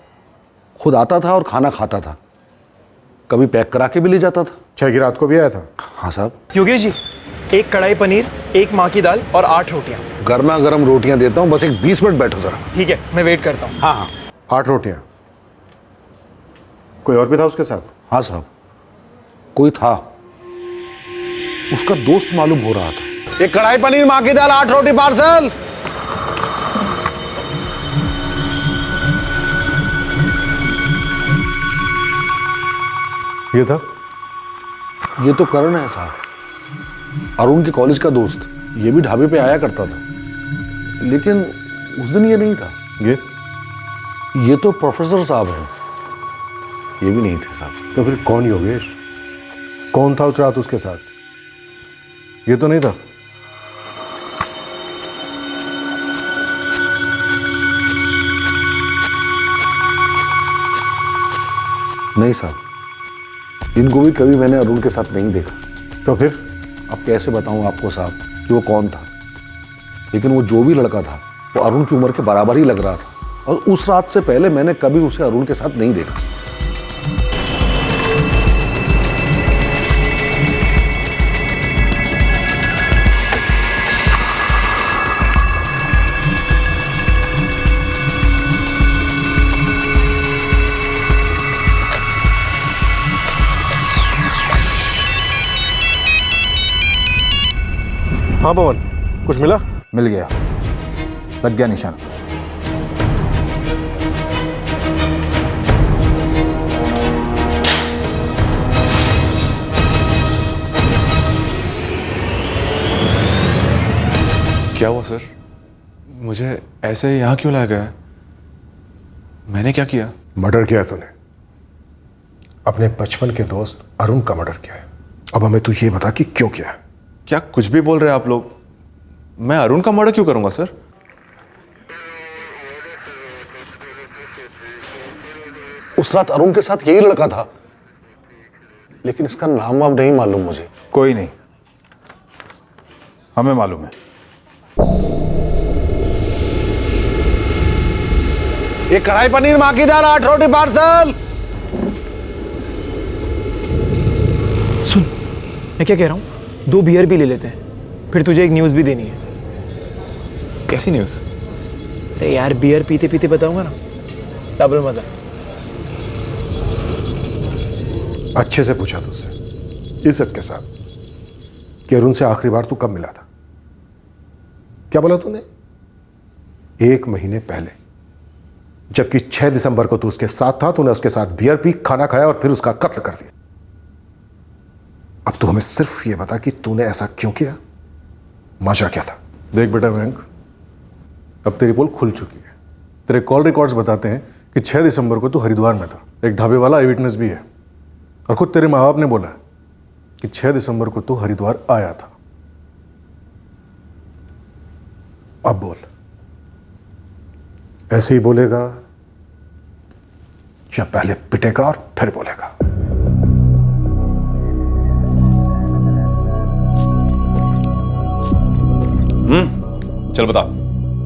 खुद आता था और खाना खाता था, कभी पैक करा के भी ले जाता था। 6 की रात को भी आया था? हाँ साहब। योगेश जी, 1 कढ़ाई पनीर, 1 माँ की दाल और 8 रोटियाँ। गर्मा गर्म रोटियां देता हूँ, बस एक 20 मिनट बैठो जरा। ठीक है, मैं वेट करता हूँ। हाँ हाँ। 8 रोटियां। कोई और भी था उसके साथ? हाँ साहब, कोई था, उसका दोस्त मालूम हो रहा था। एक कढ़ाई पनीर, माँ की दाल, 8 रोटी पार्सल। ये था? ये तो करण है साहब। अरुण के कॉलेज का दोस्त, ये भी ढाबे पे आया करता था, लेकिन उस दिन ये नहीं था। ये तो प्रोफेसर साहब हैं, ये भी नहीं थे साहब। तो फिर कौन योगेश? कौन था उस रात उसके साथ? ये तो नहीं था। नहीं साहब, इनको भी कभी मैंने अरुण के साथ नहीं देखा। तो फिर अब कैसे बताऊं आपको साहब कि वो कौन था, लेकिन वो जो भी लड़का था वो अरुण की उम्र के बराबर ही लग रहा था, और उस रात से पहले मैंने कभी उसे अरुण के साथ नहीं देखा। हाँ पवन, कुछ मिला? मिल गया, लग गया निशान। क्या हुआ सर? मुझे ऐसे यहाँ क्यों लाया गया है? मैंने क्या किया? मर्डर किया तूने, अपने बचपन के दोस्त अरुण का मर्डर किया है। अब हमें तू ये बता कि क्यों किया है? क्या कुछ भी बोल रहे हैं आप लोग? मैं अरुण का मर्डर क्यों करूंगा सर? उस रात अरुण के साथ यही लड़का था, लेकिन इसका नाम अब नहीं मालूम मुझे। कोई नहीं, हमें मालूम है। ये कढ़ाई पनीर माँ की दाल 8 रोटी पार्सल। सुन, मैं क्या कह रहा हूँ, 2 बियर भी ले लेते हैं, फिर तुझे एक न्यूज़ भी देनी है। कैसी न्यूज़? अरे यार, बियर पीते पीते बताऊंगा ना, डबल मजा। अच्छे से पूछा तुझसे, इज्जत के साथ, कि अरुण से आखिरी बार तू कब मिला था? क्या बोला तूने? 1 महीने पहले, जबकि 6 दिसंबर को तू उसके साथ था। तूने उसके साथ बियर पी, खाना खाया और फिर उसका कत्ल कर दिया। अब तू हमें सिर्फ ये बता कि तूने ऐसा क्यों किया, माजरा क्या था? देख बेटा मयंक, अब तेरी पोल खुल चुकी है। तेरे कॉल रिकॉर्ड्स बताते हैं कि 6 दिसंबर को तू हरिद्वार में था। एक ढाबे वाला आई विटनेस भी है, और खुद तेरे माँ बाप ने बोला कि 6 दिसंबर को तू हरिद्वार आया था। अब बोल, ऐसे ही बोलेगा या पहले पिटेगा और फिर बोलेगा? चल बता,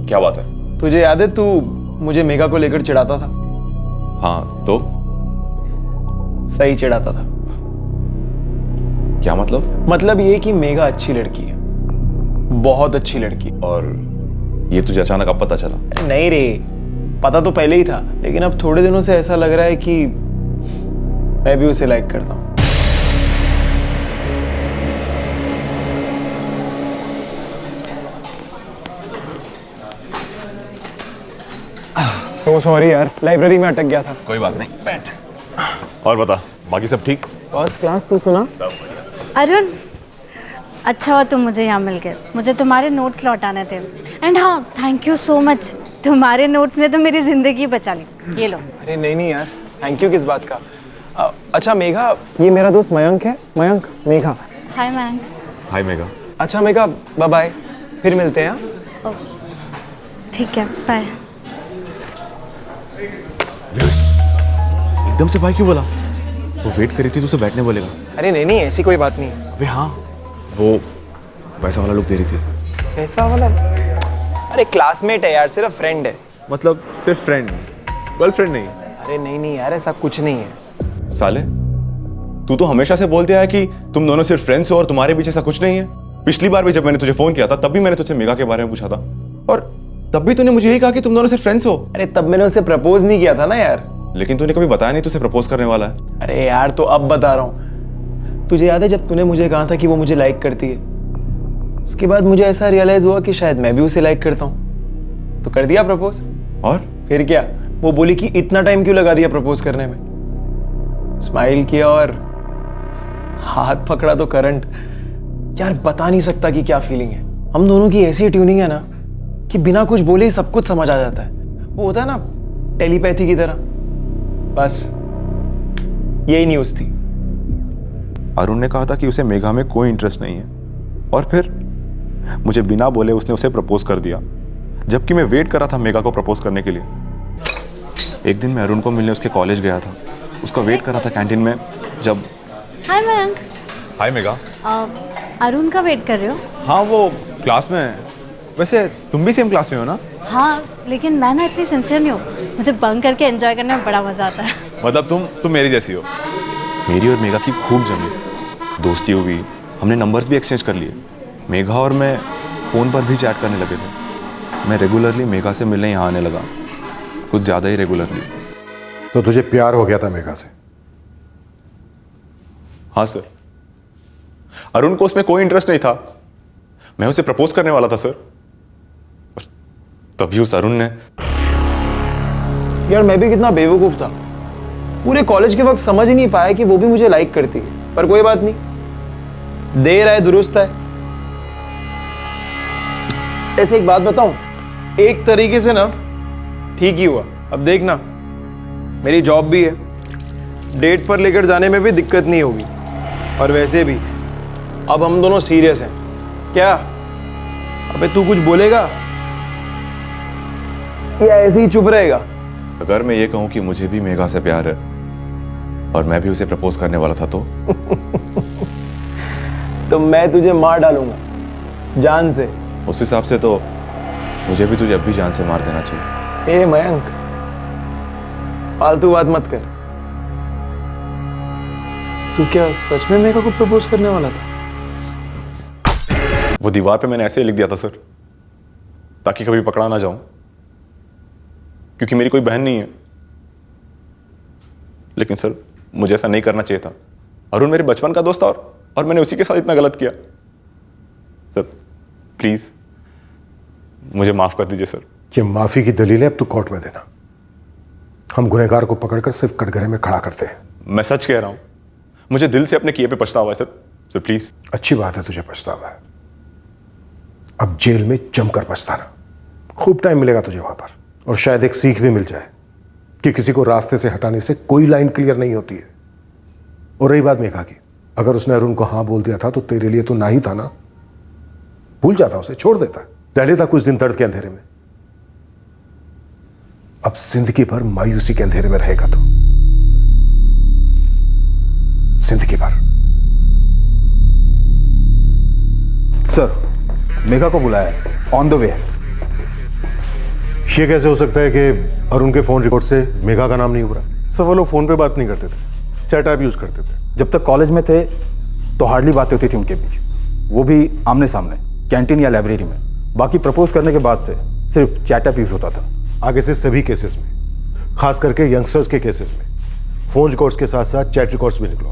क्या बात है? तुझे याद है, तू मुझे मेघा को लेकर चिढ़ाता था? हाँ तो सही चिढ़ाता था। क्या मतलब? मतलब ये कि मेघा अच्छी लड़की है, बहुत अच्छी लड़की। और ये तुझे अचानक अब पता चला? नहीं रे, पता तो पहले ही था, लेकिन अब थोड़े दिनों से ऐसा लग रहा है कि मैं भी उसे लाइक करता हूँ। सो सॉरी यार, लाइब्रेरी में अटक गया था। कोई बात नहीं, बैठ। और बता, बाकी सब ठीक? First class. तू सुना? अरुण, अच्छा हुआ तुम मुझे यहाँ मिल गए। मुझे तुम्हारे नोट्स लौटाने थे। एंड हाँ, थैंक यू सो मच, तुम्हारे नोट्स ने तो मेरी जिंदगी बचा ली। ये लो। अरे नहीं नहीं यार, थैंक यू किस बात का। अच्छा मेघा, ये मेरा दोस्त मयंक है। मयंक, मेघा। हाय मयंक। हाय मेघा। अच्छा मेघा, बाय बाय, फिर मिलते हैं। ठीक है, बाय। एकदम से भाई क्यों बोला? वो वेट करी थी तो उसे बैठने बोलेगा। अरे नहीं नहीं, ऐसी कोई बात नहीं। अबे हाँ, वो पैसा वाला लुक दे रही थी। पैसा वाला? अरे क्लासमेट है यार, सिर्फ फ्रेंड है। मतलब सिर्फ फ्रेंड, गर्लफ्रेंड नहीं? अरे नहीं नहीं यार, ऐसा कुछ नहीं है। साले, तू तो हमेशा से बोलते आया कि तुम दोनों सिर्फ फ्रेंड्स हो और तुम्हारे बीच ऐसा कुछ नहीं है। पिछली बार भी जब मैंने तुझे फोन किया था, तब भी मैंने तुझसे मेघा के बारे में पूछा था, और तब भी तूने मुझे यही कहा कि तुम दोनों सिर्फ फ्रेंड्स हो। अरे तब मैंने उसे प्रपोज नहीं किया था ना यार। लेकिन तूने कभी बताया नहीं तुझे प्रपोज करने वाला है। अरे यार, तो अब बता रहा हूँ। तुझे याद है जब तूने मुझे कहा था कि वो मुझे लाइक करती है, उसके बाद मुझे ऐसा रियलाइज हुआ कि शायद मैं भी उसे लाइक करता हूँ, तो कर दिया प्रपोज। और फिर क्या, वो बोली कि इतना टाइम क्यों लगा दिया प्रपोज करने में। स्माइल किया और हाथ पकड़ा तो करंट। यार बता नहीं सकता कि क्या फीलिंग है। हम दोनों की ऐसी ट्यूनिंग है ना कि बिना कुछ बोले ही सब कुछ समझ आ जाता है। वो होता है ना टेलीपैथी की तरह। बस यही न्यूज़ थी। अरुण ने कहा था कि उसे मेघा में कोई इंटरेस्ट नहीं है, और फिर मुझे बिना बोले उसने उसे प्रपोज कर दिया, जबकि मैं वेट कर रहा था मेघा को प्रपोज करने के लिए। एक दिन मैं अरुण को मिलने उसके कॉलेज गया था, उसका वेट कर रहा था कैंटीन में जब। हाय मयंक। हाय मेघा। अरुण का वेट कर रहे हो? हाँ, वो क्लास में है। वैसे तुम भी सेम क्लास में हो ना? हाँ, लेकिन मैं ना इतनी सिंसियर नहीं हूँ। मुझे बंक करके एंजॉय करने में बड़ा मजा आता है। मतलब तुम मेरी जैसी हो। मेरी और मेघा की खूब जमी, दोस्ती हुई, हमने नंबर्स भी एक्सचेंज कर लिए। मेघा और मैं फ़ोन पर भी चैट करने लगे थे। मैं रेगुलरली मेघा से मिलने यहाँ आने लगा, कुछ ज़्यादा ही रेगुलरली। तो तुझे प्यार हो गया था मेघा से? हाँ सर। अरुण को उसमें कोई इंटरेस्ट नहीं था। मैं उसे प्रपोज करने वाला था सर, तभी उस अरुण ने। यार मैं भी कितना बेवकूफ था, पूरे कॉलेज के वक्त समझ ही नहीं पाया कि वो भी मुझे लाइक करती है। पर कोई बात नहीं, देर है दुरुस्त है। ऐसे एक बात बताऊं, एक तरीके से ना ठीक ही हुआ। अब देखना, मेरी जॉब भी है, डेट पर लेकर जाने में भी दिक्कत नहीं होगी। और वैसे भी अब हम दोनों सीरियस हैं। क्या अबे तू कुछ बोलेगा या ऐसे ही चुप रहेगा? अगर मैं ये कहूं कि मुझे भी मेघा से प्यार है और मैं भी उसे प्रपोज करने वाला था तो मैं तुझे मार डालूंगा जान से। उस हिसाब से तो मुझे भी तुझे अब भी जान से मार देना चाहिए। ए मयंक, फालतू बात मत कर। तू क्या सच में मेघा को प्रपोज करने वाला था? वो दीवार पे मैंने ऐसे ही लिख दिया था सर, ताकि कभी पकड़ा ना जाऊं, क्योंकि मेरी कोई बहन नहीं है। लेकिन सर मुझे ऐसा नहीं करना चाहिए था। अरुण मेरे बचपन का दोस्त था और मैंने उसी के साथ इतना गलत किया। सर प्लीज मुझे माफ कर दीजिए सर। ये माफी की दलीलें अब तू कोर्ट में देना। हम गुनहगार को पकड़कर सिर्फ कटघरे में खड़ा करते हैं। मैं सच कह रहा हूं, मुझे दिल से अपने किए पे पछतावा है सर प्लीज। अच्छी बात है तुझे पछतावा है। अब जेल में जमकर पछताना। खूब टाइम मिलेगा तुझे वहां पर, और शायद एक सीख भी मिल जाए कि किसी को रास्ते से हटाने से कोई लाइन क्लियर नहीं होती है। और रही बात मेघा की, अगर उसने अरुण को हाँ बोल दिया था तो तेरे लिए तो ना ही था ना। भूल जाता, उसे छोड़ देता। पहले था कुछ दिन दर्द के अंधेरे में, अब जिंदगी भर मायूसी के अंधेरे में रहेगा तो। जिंदगी भर। सर, मेघा को बुलाया है, ऑन द वे है। ये कैसे हो सकता है कि अरुण के फोन रिकॉर्ड से मेघा का नाम नहीं उभरा? सर वो लोग फोन पे बात नहीं करते थे, चैट ऐप यूज करते थे। जब तक कॉलेज में थे तो हार्डली बातें होती थी उनके बीच, वो भी आमने सामने, कैंटीन या लाइब्रेरी में। बाकी प्रपोज करने के बाद से सिर्फ चैट ऐप यूज होता था। आगे से सभी केसेस में, खास करके यंगस्टर्स के केसेस में, फोन रिकॉर्ड्स के साथ साथ चैट रिकॉर्ड्स भी निकलो।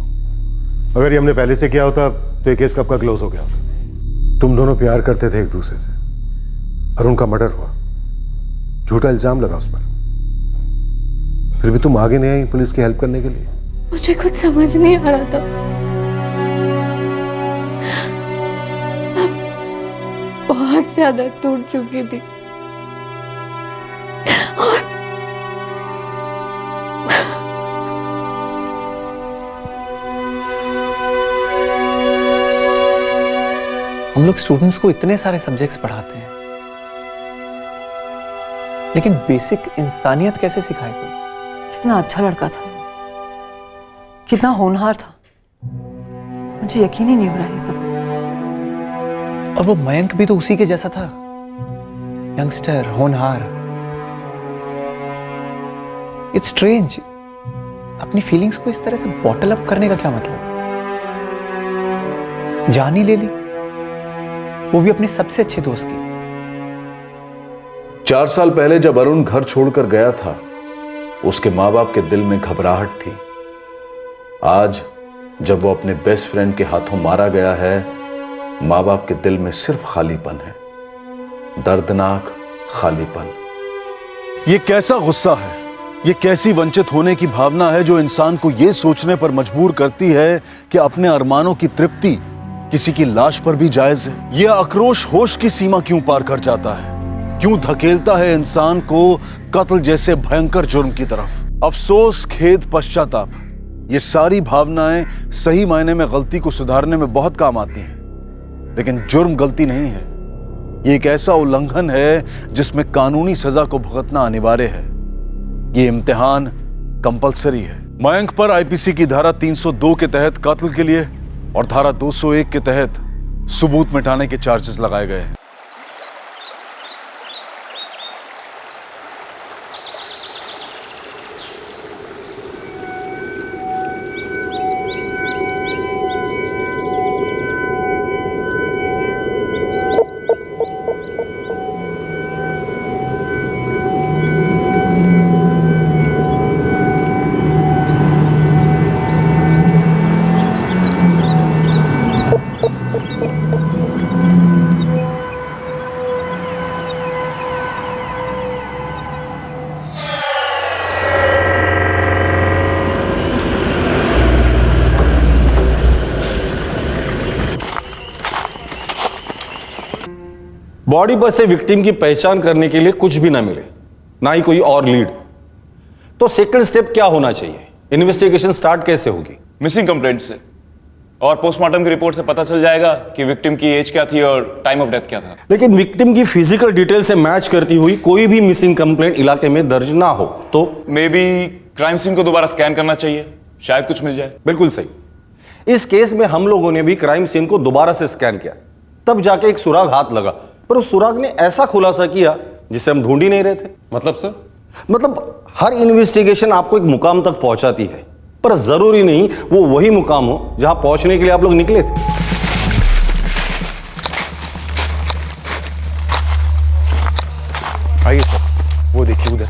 अगर ये हमने पहले से किया होता तो ये केस कब का क्लोज हो गया होता। तुम दोनों प्यार करते थे एक दूसरे से, अरुण का मर्डर हुआ, झूठा इल्जाम लगा उस पर, फिर भी तुम आगे नहीं आई पुलिस की हेल्प करने के लिए। मुझे कुछ समझ नहीं आ रहा था। मैं बहुत ज्यादा टूट चुकी थी और हम लोग स्टूडेंट्स को इतने सारे सब्जेक्ट्स पढ़ाते हैं, लेकिन बेसिक इंसानियत कैसे सिखाए कोई? कितना अच्छा लड़का था, कितना होनहार था। मुझे यकीन ही नहीं हो रहा है सब। और वो मयंक भी तो उसी के जैसा था, यंगस्टर, होनहार। इट्स स्ट्रेंज, अपनी फीलिंग्स को इस तरह से बॉटल अप करने का क्या मतलब? जान ही ले ली, वो भी अपने सबसे अच्छे दोस्त की। 4 साल पहले जब अरुण घर छोड़कर गया था, उसके माँ बाप के दिल में घबराहट थी। आज जब वो अपने बेस्ट फ्रेंड के हाथों मारा गया है, माँ बाप के दिल में सिर्फ खालीपन है, दर्दनाक खालीपन। ये कैसा गुस्सा है, ये कैसी वंचित होने की भावना है जो इंसान को ये सोचने पर मजबूर करती है कि अपने अरमानों की तृप्ति किसी की लाश पर भी जायज है। यह आक्रोश होश की सीमा क्यों पार कर जाता है? क्यों धकेलता है इंसान को कत्ल जैसे भयंकर जुर्म की तरफ? अफसोस, खेद, पश्चाताप, ये सारी भावनाएं सही मायने में गलती को सुधारने में बहुत काम आती हैं, लेकिन जुर्म गलती नहीं है। ये एक ऐसा उल्लंघन है जिसमें कानूनी सजा को भुगतना अनिवार्य है। ये इम्तिहान कंपलसरी है। मयंक पर आईपीसी की धारा 302 के तहत कत्ल के लिए और धारा 201 के तहत सबूत मिटाने के चार्जेस लगाए गए हैं। बॉडी पर से विक्टिम की पहचान करने के लिए कुछ भी ना मिले, ना ही कोई और लीड, तो सेकंड स्टेप क्या होना चाहिए? इन्वेस्टिगेशन स्टार्ट कैसे होगी? मिसिंग कंप्लेंट से, और पोस्टमार्टम की रिपोर्ट से पता चल जाएगा कि विक्टिम की एज क्या थी और टाइम ऑफ डेथ क्या था। लेकिन विक्टिम की फिजिकल डिटेल से मैच करती हुई कोई भी मिसिंग कंप्लेंट इलाके में दर्ज ना हो तो मे बी क्राइम सीन को दोबारा स्कैन करना चाहिए, शायद कुछ मिल जाए। बिल्कुल सही। इस केस में हम लोगों ने भी क्राइम सीन को दोबारा से स्कैन किया, तब जाके एक सुराग हाथ लगा, पर उस सुराग ने ऐसा खुलासा किया जिसे हम ढूंढ ही नहीं रहे थे। मतलब सर? मतलब हर इन्वेस्टिगेशन आपको एक मुकाम तक पहुंचाती है, पर जरूरी नहीं वो वही मुकाम हो जहां पहुंचने के लिए आप लोग निकले थे। आइए सर, वो देखिए उधर।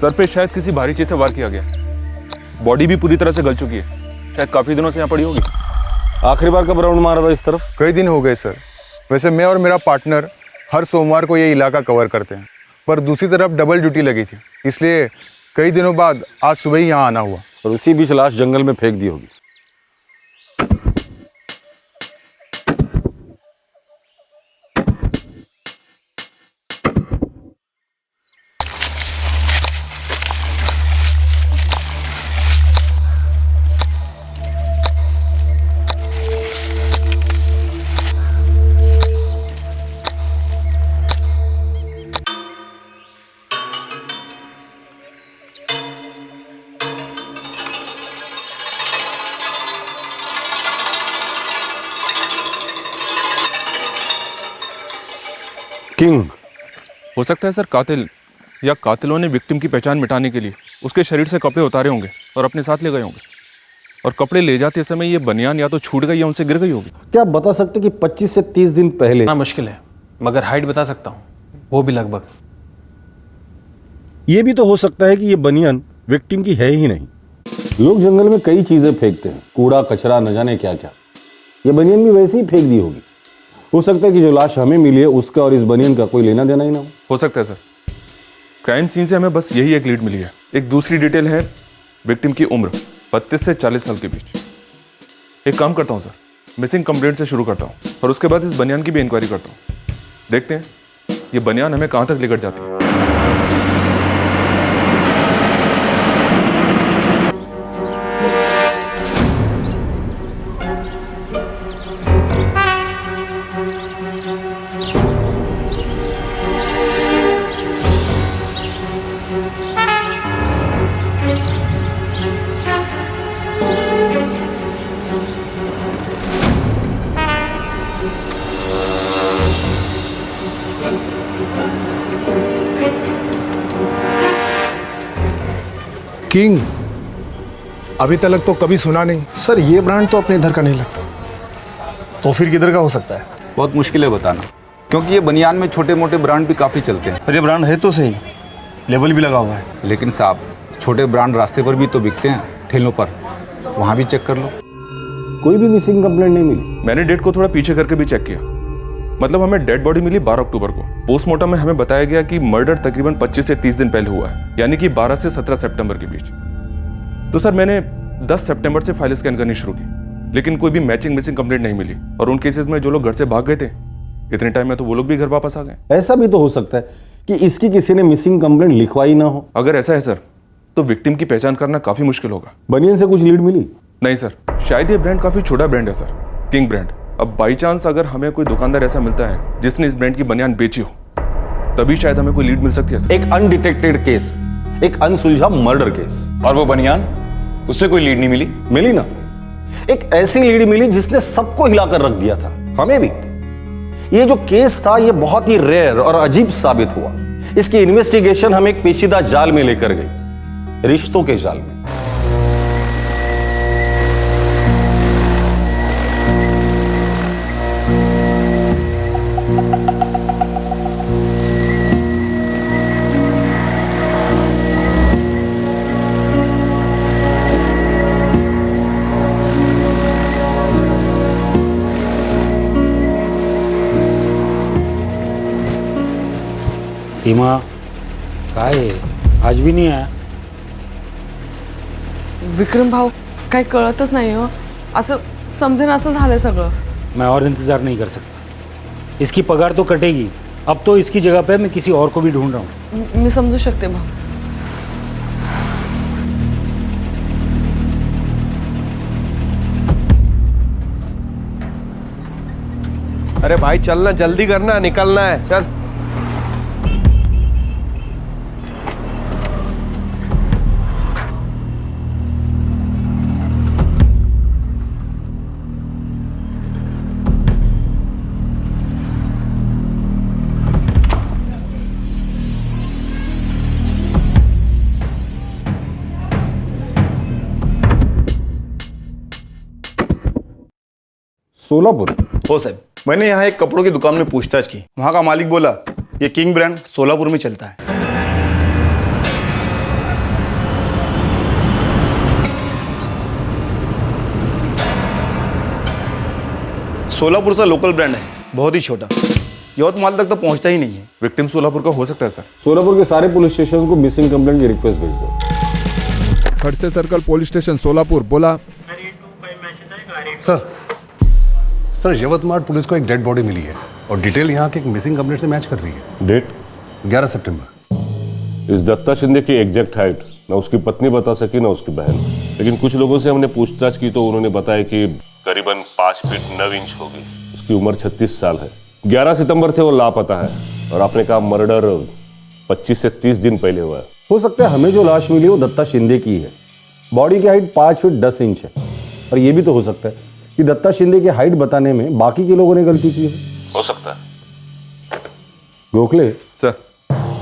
सर पे शायद किसी भारी चीज से वार किया गया। बॉडी भी पूरी तरह से गल चुकी है, शायद काफी दिनों से यहाँ पड़ी होगी। आखिरी बार कब राउंड मारा था इस तरफ? कई दिन हो गए सर। वैसे मैं और मेरा पार्टनर हर सोमवार को ये इलाका कवर करते हैं, पर दूसरी तरफ डबल ड्यूटी लगी थी, इसलिए कई दिनों बाद आज सुबह ही यहाँ आना हुआ। और उसी बीच लाश जंगल में फेंक दी होगी। किंग हो सकता है सर, कातिल या कातिलों ने विक्टिम की पहचान मिटाने के लिए उसके शरीर से कपड़े उतारे होंगे और अपने साथ ले गए होंगे, और कपड़े ले जाते समय ये बनियान या तो छूट गई या उनसे गिर गई होगी। क्या आप बता सकते कि 25 से 30 दिन पहले? ना मुश्किल है, मगर हाइट बता सकता हूँ, वो भी लगभग। ये भी तो हो सकता है कि ये बनियान विक्टिम की है ही नहीं। लोग जंगल में कई चीजें फेंकते हैं, कूड़ा कचरा न जाने क्या क्या। ये बनियान भी वैसे ही फेंक दी होगी। हो सकता है कि जो लाश हमें मिली है उसका और इस बनियान का कोई लेना देना ही ना हो सकता है सर। क्राइम सीन से हमें बस यही एक लीड मिली है। एक दूसरी डिटेल है विक्टिम की उम्र 32 से 40 साल के बीच। एक काम करता हूँ सर, मिसिंग कंप्लेंट से शुरू करता हूँ और उसके बाद इस बनियान की भी इंक्वायरी करता हूँ। देखते हैं ये बनियान हमें कहाँ तक लेकर जाती है। किंग, अभी तक तो कभी सुना नहीं सर। ये ब्रांड तो अपने इधर का नहीं लगता। तो फिर किधर का हो सकता है? बहुत मुश्किल है बताना, क्योंकि ये बनियान में छोटे मोटे ब्रांड भी काफ़ी चलते हैं। पर ये ब्रांड है तो सही, लेबल भी लगा हुआ है। लेकिन साहब, छोटे ब्रांड रास्ते पर भी तो बिकते हैं, ठेलों पर, वहाँ भी चेक कर लो। कोई भी मिसिंग कंप्लेंट नहीं मिली। मैंने डेट को थोड़ा पीछे करके भी चेक किया। मतलब हमें डेड बॉडी मिली 12 अक्टूबर को। पोस्टमार्टम में हमें बताया गया कि मर्डर तकरीबन 25 से 30 दिन पहले हुआ है, यानी कि 12 से 17 सितंबर के बीच। तो सर मैंने 10 सितंबर से फाइल स्कैन करनी शुरू की, लेकिन कोई भी मैचिंग मिसिंग कंप्लेंट नहीं मिली। और उन केसेस में जो लोग घर से भाग गए थे, इतने टाइम में तो वो लोग भी घर वापस आ गए। ऐसा भी तो हो सकता है कि इसकी किसी ने मिसिंग कंप्लेंट लिखवाई ना हो। अगर ऐसा है सर, तो विक्टिम की पहचान करना काफी मुश्किल होगा। बनियन से कुछ लीड मिली? नहीं सर, शायद ये ब्रांड काफी छोटा ब्रांड है सर, किंग ब्रांड। अब बाई चांस अगर हमें कोई दुकानदार ऐसा मिलता है जिसने इस ब्रांड की बनियान बेची हो, तभी शायद हमें कोई लीड मिल सकती है सर। एक अनडिटेक्टेड केस, एक अनसुलझा मर्डर केस। और वो बनियान, उससे कोई लीड नहीं मिली? मिली ना, एक ऐसी लीड मिली जिसने सबको हिलाकर रख दिया था, हमें भी। ये जो केस था ये बहुत ही रेयर और अजीब साबित हुआ। इसकी इन्वेस्टिगेशन हम एक पेचीदा जाल में लेकर गए, रिश्तों के जाल में। सीमा काय आज भी नहीं आया? विक्रम भाऊ काही कळतच नाही हो, असं समजेन असं झालंय सगळं। मैं और इंतज़ार नहीं कर सकता, इसकी पगार तो कटेगी। अब तो इसकी जगह पे मैं किसी और को भी ढूंढ रहा हूँ। मी समजू शकते भाऊ। अरे भाई चलना, जल्दी करना, निकलना है, चल। सोलापुर? हो साहब, मैंने यहाँ एक कपड़ों की दुकान में पूछताछ की। वहाँ का मालिक बोला ये किंग ब्रांड सोलापुर में चलता है। सोलापुर से लोकल ब्रांड है, बहुत ही छोटा, यवतमाल तक तो पहुँचता ही नहीं है। विक्टिम सोलापुर का हो सकता है सर? सोलापुर के सारे पुलिस स्टेशन को मिसिंग कंप्लेंट की रिक्वेस्ट भेज दो। Khadse circle police station Solapur. बोला सर, यवतमाल पुलिस को एक डेड बॉडी मिली है और डिटेल यहाँ के एक मिसिंग कंप्लेंट से मैच कर रही है। डेट? 11 सितंबर। इस दत्ता शिंदे की एग्जैक्ट हाइट ना उसकी पत्नी बता सकी ना उसकी बहन, लेकिन कुछ लोगों से हमने पूछताछ की तो उन्होंने बताया कि करीबन 5 फीट 9 इंच होगी। उसकी उम्र 36 साल है। 11 सितंबर से वो लापता है और आपने कहा मर्डर 25 से 30 दिन पहले हुआ है। हो सकता है हमें जो लाश मिली वो दत्ता शिंदे की है। बॉडी की हाइट 5 फीट 10 इंच है। और ये भी तो हो सकता है कि दत्ता शिंदे की हाइट बताने में बाकी के लोगों ने गलती की हो सकता है। गोखले सर,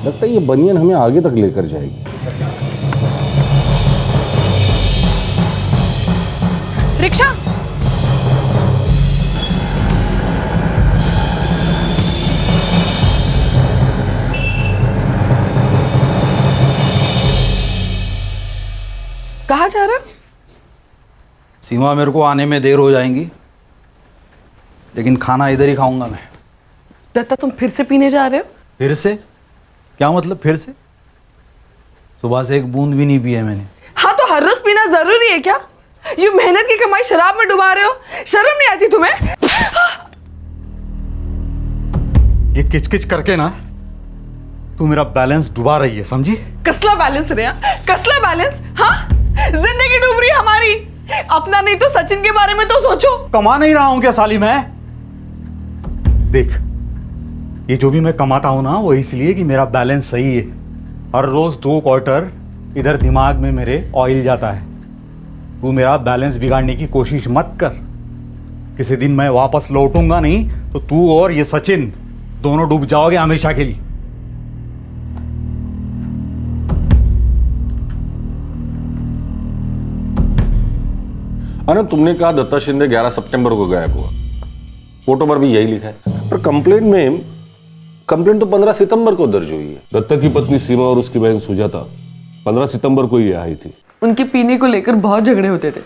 लगता है ये बनियन हमें आगे तक लेकर जाएगी। रिक्शा। कहाँ जा रहे हो? सीमा, मेरे को आने में देर हो जाएंगी, लेकिन खाना इधर ही खाऊंगा मैं। दत्ता, तुम फिर से पीने जा रहे हो? फिर से? क्या मतलब फिर से? सुबह से एक बूंद भी नहीं पिया मैंने। हाँ, तो हर रोज पीना जरूरी है क्या? यूं मेहनत की कमाई शराब में डुबा रहे हो, शर्म नहीं आती तुम्हें? ये किचकिच करके ना तू मेरा बैलेंस डुबा रही है, समझी? कसला बैलेंस रे? कसला बैलेंस? हाँ, जिंदगी डूब रही हमारी। अपना नहीं तो सचिन के बारे में तो सोचो। कमा नहीं रहा हूं क्या साली मैं? देख, ये जो भी मैं कमाता हूं ना वो इसलिए कि मेरा बैलेंस सही है। हर रोज 2 क्वार्टर इधर दिमाग में मेरे ऑयल जाता है। तू मेरा बैलेंस बिगाड़ने की कोशिश मत कर। किसी दिन मैं वापस लौटूंगा नहीं तो तू और ये सचिन दोनों डूब जाओगे हमेशा के लिए। अनंत, तुमने कहा दत्ता शिंदे 11 सितंबर को गायब हुआ, फोटो पर भी यही लिखा है, पर कंप्लेंट तो 15 सितंबर को दर्ज हुई है। दत्ता की पत्नी सीमा और उसकी बहन सुजाता 15 सितंबर को ही आई थी। उनके पीने को लेकर बहुत झगड़े होते थे,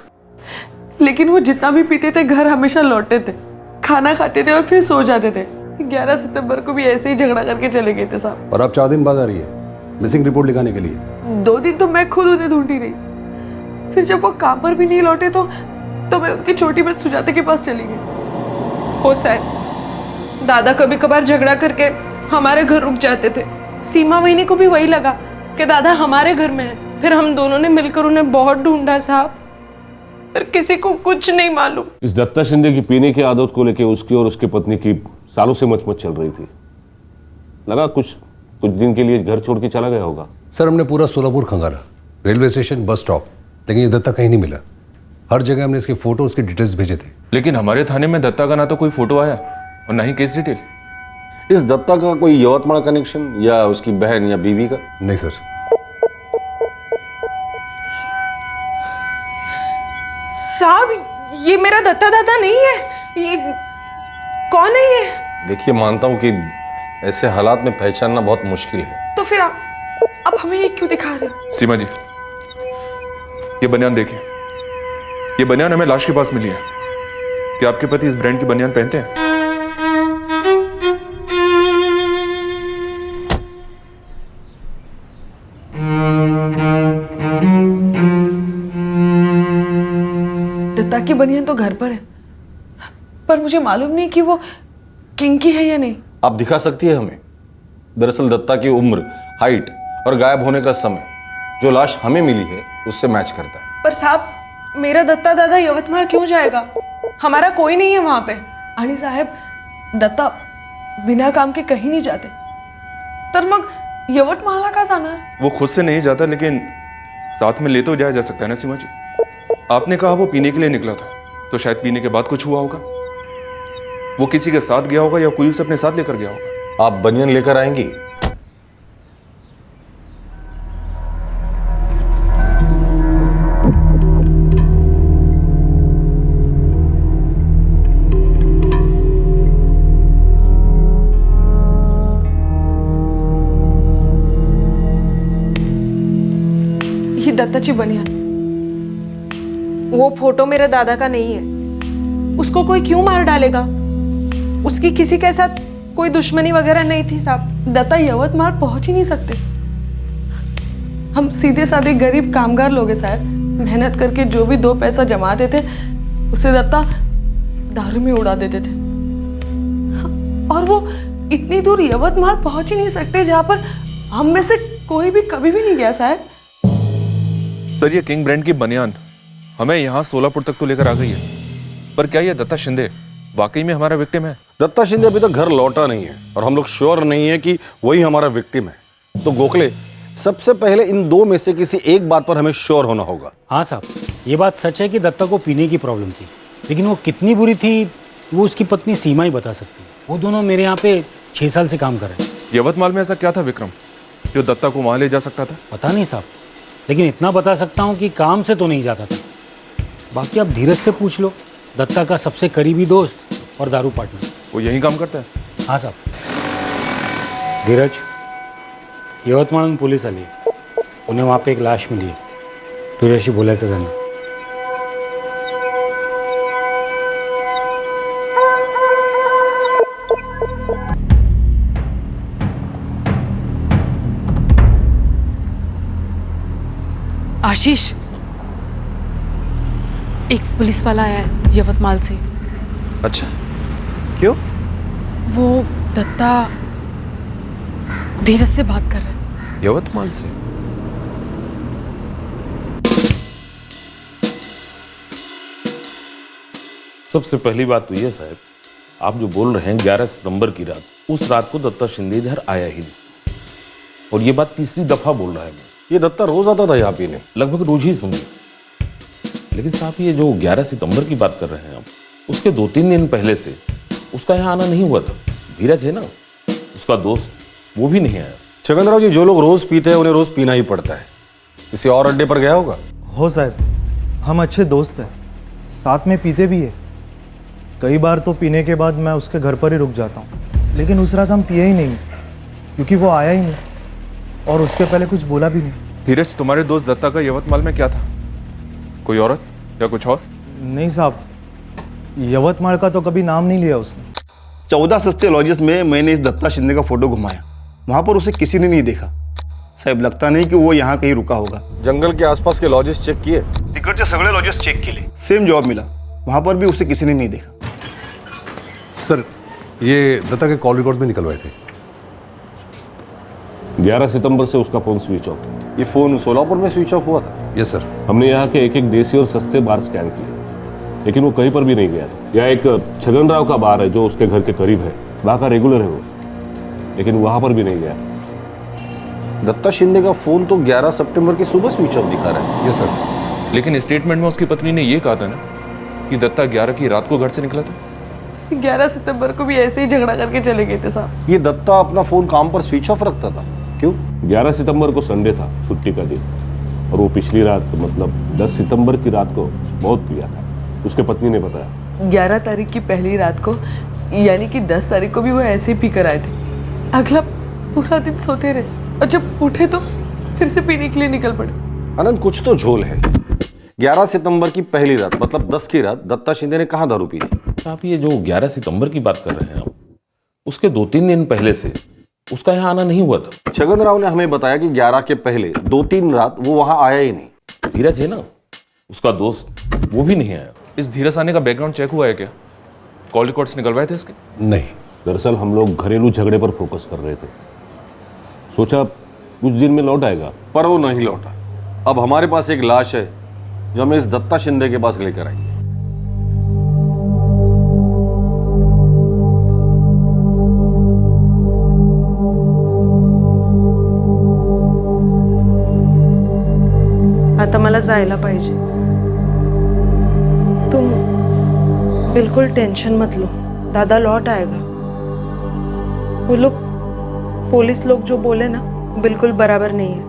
लेकिन वो जितना भी पीते थे घर हमेशा लौटते थे, खाना खाते थे और फिर सो जाते थे। 11 सितंबर को भी ऐसे ही झगड़ा करके चले गए थे साहब। और अब 4 दिन बाद आ रही है मिसिंग रिपोर्ट लिखाने के लिए। 2 दिन तो मैं खुद उन्हें ढूंढी रही, फिर जब वो काम पर भी नहीं लौटे तो मैं उनकी छोटी बहन सुजाता के पास चली गई। हो शायद दादा कभी कभार झगड़ा करके हमारे घर रुक जाते थे। सीमा वहीनी को भी वही लगा कि दादा हमारे घर में है। फिर हम दोनों ने मिलकर उन्हें बहुत ढूंढा साहब, पर किसी को कुछ नहीं मालूम। इस दत्ता शिंदे की पीने की आदत को लेकर उसकी और उसके पत्नी की सालों से मचमच चल रही थी। लगा कुछ दिन के लिए घर छोड़ के चला गया होगा। सर हमने पूरा सोलापुर खंगाला, रेलवे स्टेशन, बस स्टॉप, लेकिन ये दत्ता कहीं नहीं मिला। हर जगह हमने इसके फोटो, उसके डिटेल्स भेजे थे। लेकिन हमारे थाने में दत्ता का ना तो कोई फोटो आया और ना ही केस डिटेल। इस दत्ता का कोई यवतमाल कनेक्शन या उसकी बहन या बीवी का? नहीं सर। साहब ये मेरा दत्ता दादा नहीं है। ये कौन है ये? देखिए मानता हूं कि ऐसे हालात में पहचानना बहुत मुश्किल है। तो फिर आप हमें ये क्यों दिखा रहे हो? सीमा जी, ये बनियान देखिए। ये बनियान हमें लाश के पास मिली है। क्या आपके पति इस ब्रांड की बनियान पहनते हैं? दत्ता की बनियान तो घर पर है, पर मुझे मालूम नहीं कि वो किंग की है या नहीं। आप दिखा सकती है हमें? दरअसल दत्ता की उम्र, हाइट और गायब होने का समय जो लाश हमें मिली है उससे मैच करता है। पर साहब मेरा दत्ता दादा यवतमाळ क्यों जाएगा? हमारा कोई नहीं है वहां पे। आणि साहेब, दत्ता बिना काम के कहीं नहीं जाते, तर मग यवतमाळला का जाणार? वो खुद से नहीं जाता, लेकिन साथ में ले तो जाया जा सकता है ना सीमा जी। आपने कहा वो पीने के लिए निकला था, तो शायद पीने के बाद कुछ हुआ होगा। वो किसी के साथ गया होगा या कोई उसे अपने साथ लेकर गया होगा। आप बनियान लेकर आएंगी? ही दत्ताची बनियान। वो फोटो मेरे दादा का नहीं है। उसको कोई क्यों मार डालेगा? उसकी किसी के साथ कोई दुश्मनी वगैरह नहीं थी साहब। दत्ता यवतमाळ पहुंच ही नहीं सकते। हम सीधे साधे गरीब कामगार लोग हैं साहब। मेहनत करके जो भी 2 पैसा जमाते थे उसे दत्ता दारू में उड़ा देते थे। और वो इतनी दूर यवतमाळ पहुंच ही नहीं सकते जहां पर हम में से कोई भी कभी भी नहीं गया साहब। सर ये किंग ब्रांड की बनियान हमें यहाँ सोलापुर तक तो लेकर आ गई है, पर क्या ये दत्ता शिंदे वाकई में हमारा विक्टिम है? दत्ता शिंदे अभी तक घर लौटा नहीं है और हम लोग श्योर नहीं है कि वही हमारा विक्टिम है। तो गोखले, सबसे पहले इन 2 में से किसी एक बात पर हमें श्योर होना होगा। हाँ साहब, ये बात सच है कि दत्ता को पीने की प्रॉब्लम थी, लेकिन वो कितनी बुरी थी वो उसकी पत्नी सीमा ही बता सकती है। वो दोनों मेरे यहाँ पे 6 साल से काम कर रहे हैं। यवतमाल में ऐसा क्या था विक्रम जो दत्ता को वहां ले जा सकता था? पता नहीं साहब, लेकिन इतना बता सकता हूँ कि काम से तो नहीं जाता था। बाकी आप धीरज से पूछ लो, दत्ता का सबसे करीबी दोस्त और दारू पार्टनर। वो यही काम करता है? हाँ साहब। धीरज, यवतमाळहून पोलीस आली, उन्हें वहाँ पे एक लाश मिली है, तुझ्याशी बोलायचं त्यांना। आशीष, एक पुलिस वाला आया है यवतमाल से। अच्छा, क्यों? वो दत्ता धीरज से बात कर रहा है। यवतमाल से? सबसे पहली बात तो ये साहब, आप जो बोल रहे हैं 11 सितंबर की रात, उस रात को दत्ता शिंदे इधर आया ही नहीं। और ये बात तीसरी दफा बोल रहा है मैं। ये दत्ता रोज आता था यहाँ पीने, लगभग रोज ही समझे। लेकिन साहब ये जो 11 सितंबर की बात कर रहे हैं आप, उसके 2-3 दिन पहले से उसका यहाँ आना नहीं हुआ था। धीरज है ना उसका दोस्त, वो भी नहीं आया। छगनराव जी, जो लोग रोज पीते हैं उन्हें रोज पीना ही पड़ता है। किसी और अड्डे पर गया होगा? हो साहब, हम अच्छे दोस्त हैं, साथ में पीते भी है। कई बार तो पीने के बाद मैं उसके घर पर ही रुक जाता हूँ, लेकिन उस रात हम पिए ही नहीं क्योंकि वो आया ही नहीं और उसके पहले कुछ बोला भी नहीं। धीरज, तुम्हारे दोस्त दत्ता का यवतमाल में क्या था? कोई औरत या कुछ और? नहीं साहब, यवतमाल का तो कभी नाम नहीं लिया उसने। 14 सस्ते लॉजेस में मैंने इस दत्ता शिंदे का फोटो घुमाया, वहाँ पर उसे किसी ने नहीं देखा। साहब लगता नहीं कि वो यहाँ कहीं रुका होगा। जंगल के आसपास के लॉजेस चेक किए? तिकडचे सगळे लॉजेस चेक केले, सेम जॉब मिला, वहां पर भी उसे किसी ने नहीं देखा। सर ये दत्ता के कॉल रिकॉर्ड्स में निकलवाए थे। 11 सितंबर से उसका फोन स्विच ऑफ। ये फोन सोलापुर में स्विच ऑफ हुआ था? Yes sir. हमने यहाँ के एक एक देसी और सस्ते बार स्कैन किए, लेकिन वो कहीं पर भी नहीं गया था। यहाँ एक छगन राव का बार है जो उसके घर के करीब है, वहाँ का रेगुलर है वो, लेकिन वहाँ पर भी नहीं गया। दत्ता शिंदे का फोन तो 11 सितंबर की सुबह स्विच ऑफ दिखा रहा है। Yes sir. लेकिन स्टेटमेंट में उसकी पत्नी ने ये कहा था ना कि दत्ता 11 की रात को घर से निकला था। 11 सितंबर को भी ऐसे ही झगड़ा करके चले गए थे साहब। ये दत्ता अपना फोन काम पर स्विच ऑफ रखता था, क्यों? 11 सितंबर को संडे था, छुट्टी का दिन, और वो पिछली रात मतलब 10 सितंबर की रात को बहुत पिया था, उसके पत्नी ने बताया। 11 तारीख की पहली रात को यानी कि 10 तारीख को भी वो ऐसे ही पी कर आए थे। अगला पूरा दिन सोते रहे और जब उठे तो फिर से पीने के लिए निकल पड़े। आनंद, कुछ तो झोल है। 11 सितंबर की पहली रात मतलब 10 की रात दत्ता शिंदे ने कहाँ दारू पी? आप ये जो 11 सितंबर की बात कर रहे हैं आप, उसके 2-3 दिन पहले से उसका यहाँ आना नहीं हुआ था। छगन राव ने हमें बताया कि 11 के पहले 2-3 रात वो वहां आया ही नहीं। धीरज है ना उसका दोस्त, वो भी नहीं आया। इस धीरज आने का बैकग्राउंड चेक हुआ है क्या? कॉल रिकॉर्ड्स निकलवाए थे इसके? नहीं, दरअसल हम लोग घरेलू झगड़े पर फोकस कर रहे थे, सोचा कुछ दिन में लौट आएगा, पर वो नहीं लौटा। अब हमारे पास एक लाश है जो हमें इस दत्ता शिंदे के पास लेकर आई है। आता मला जायला पाहिजे। तुम बिल्कुल टेंशन मत लो, दादा लौट आएगा। वो लोग पुलिस लोग जो बोले ना बिल्कुल बराबर नहीं है।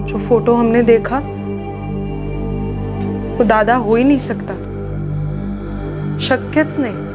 जो फोटो हमने देखा वो दादा हो ही नहीं सकता, शक्यच नाही।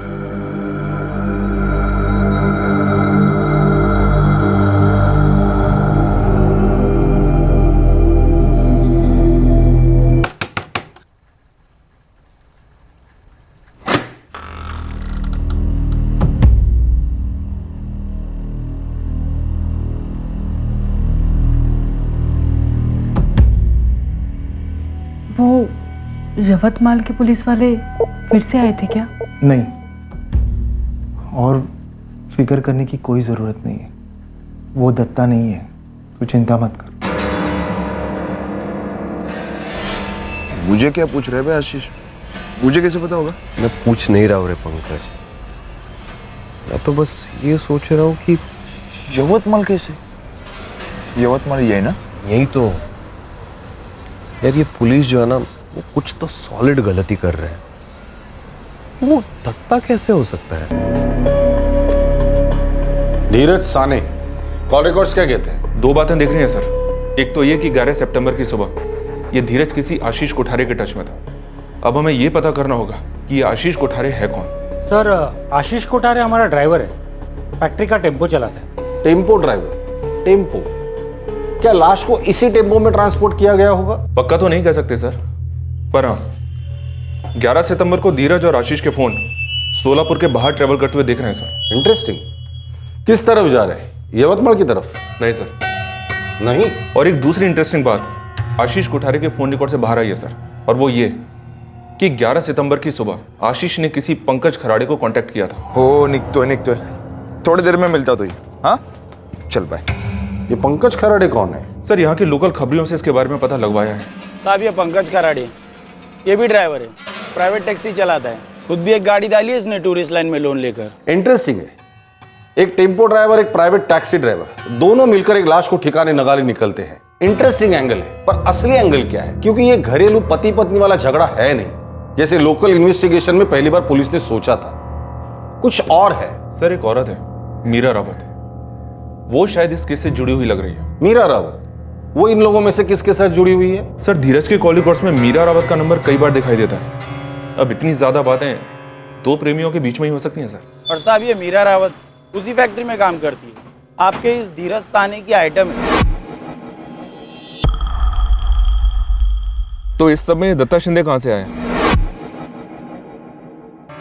वो यवतमाल के पुलिस वाले फिर से आए थे क्या? नहीं, और फिक्र करने की कोई ज़रूरत नहीं है। वो दत्ता नहीं है, तू चिंता मत कर। मुझे क्या पूछ रहे भाई आशीष? मुझे कैसे पता होगा? मैं पूछ नहीं रहा हूँ रे पंकज, मैं तो बस ये सोच रहा हूँ कि यवतमाल कैसे? यवतमाल यही ना? यही तो यार, ये पुलिस जो है ना वो कुछ तो सॉलिड गलती कर रहे हैं। वो दत्ता कैसे हो सकता है? धीरज साने, कॉल रिकॉर्ड्स क्या कहते हैं? 2 बातें देख रही हैं सर। एक तो ये कि 11 सितंबर की सुबह ये धीरज किसी आशीष कोठारे के टच में था। अब हमें ये पता करना होगा कि ये आशीष कोठारे है कौन। सर, आशीष कोठारे हमारा ड्राइवर है, फैक्ट्री का टेम्पो चलाता है। Tempo driver? टेम्पो? क्या लाश को इसी टेम्पो में ट्रांसपोर्ट किया गया होगा? पक्का तो नहीं कह सकते सर, पर हाँ 11 सितंबर को धीरज और आशीष के फोन सोलापुर के बाहर ट्रेवल करते हुए देख रहे हैं सर। इंटरेस्टिंग। किस तरफ जा रहे हैं? यवतमाल की तरफ? नहीं सर। नहीं? और एक दूसरी इंटरेस्टिंग बात आशीष कोठारे के फोन रिकॉर्ड से बाहर आई है सर, और वो ये कि 11 सितंबर की सुबह आशीष ने किसी पंकज खराड़े को कांटेक्ट किया था। हो निकतो थोड़ी देर में मिलता तुझे। हाँ चल बाय। ये पंकज खराड़े कौन है? सर यहाँ के लोकल खबरियों से इसके बारे में पता लगवाया है। साहब ये पंकज खराड़े, ये भी ड्राइवर है, प्राइवेट टैक्सी चलाता है, खुद भी एक गाड़ी डाली है इसने टूरिस्ट लाइन में लोन लेकर। इंटरेस्टिंग है, एक टेम्पो ड्राइवर एक प्राइवेट टैक्सी ड्राइवर, दोनों मिलकर एक लाश को ठिकाने नगाले निकलते हैं। इंटरेस्टिंग एंगल है, पर असली एंगल क्या है? क्योंकि ये घरेलू पति पत्नी वाला झगड़ा है नहीं, जैसे लोकल इन्वेस्टिगेशन में पहली बार पुलिस ने सोचा था। कुछ और है। सर एक औरत है, मीरा रावत, वो शायद इस केस से जुड़ी हुई लग रही है। मीरा रावत? वो इन लोगों में से किसके साथ जुड़ी हुई है? सर धीरज के कॉल रिकॉर्ड्स में मीरा रावत का नंबर कई बार दिखाई देता है। अब इतनी ज्यादा बातें 2 प्रेमियों के बीच में ही हो सकती हैं सर। और साहब ये मीरा रावत उसी फैक्ट्री में काम करती है, आपके इस धीरज साने की आइटम है। तो इस सब में दत्ता शिंदे कहां से आया?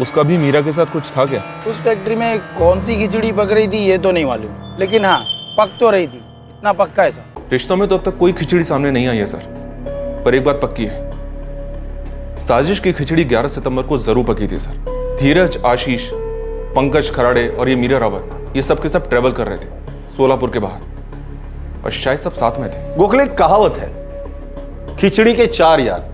उसका भी मीरा के साथ कुछ था क्या? उस फैक्ट्री में कौन सी खिचड़ी पक रही थी ये तो नहीं मालूम, लेकिन हाँ पक तो रही थी, इतना पक्का है सर। रिश्तों में तो अब तक कोई खिचड़ी सामने नहीं आई है सर, पर एक बात पक्की है, साजिश की खिचड़ी 11 सितंबर को जरूर पकी थी सर। धीरज, आशीष, पंकज खराड़े और ये मीरा रावत, ये सब के सब ट्रेवल कर रहे थे सोलापुर के बाहर, और शायद सब साथ में थे। गोखले, एक कहावत है, खिचड़ी के 4 यार,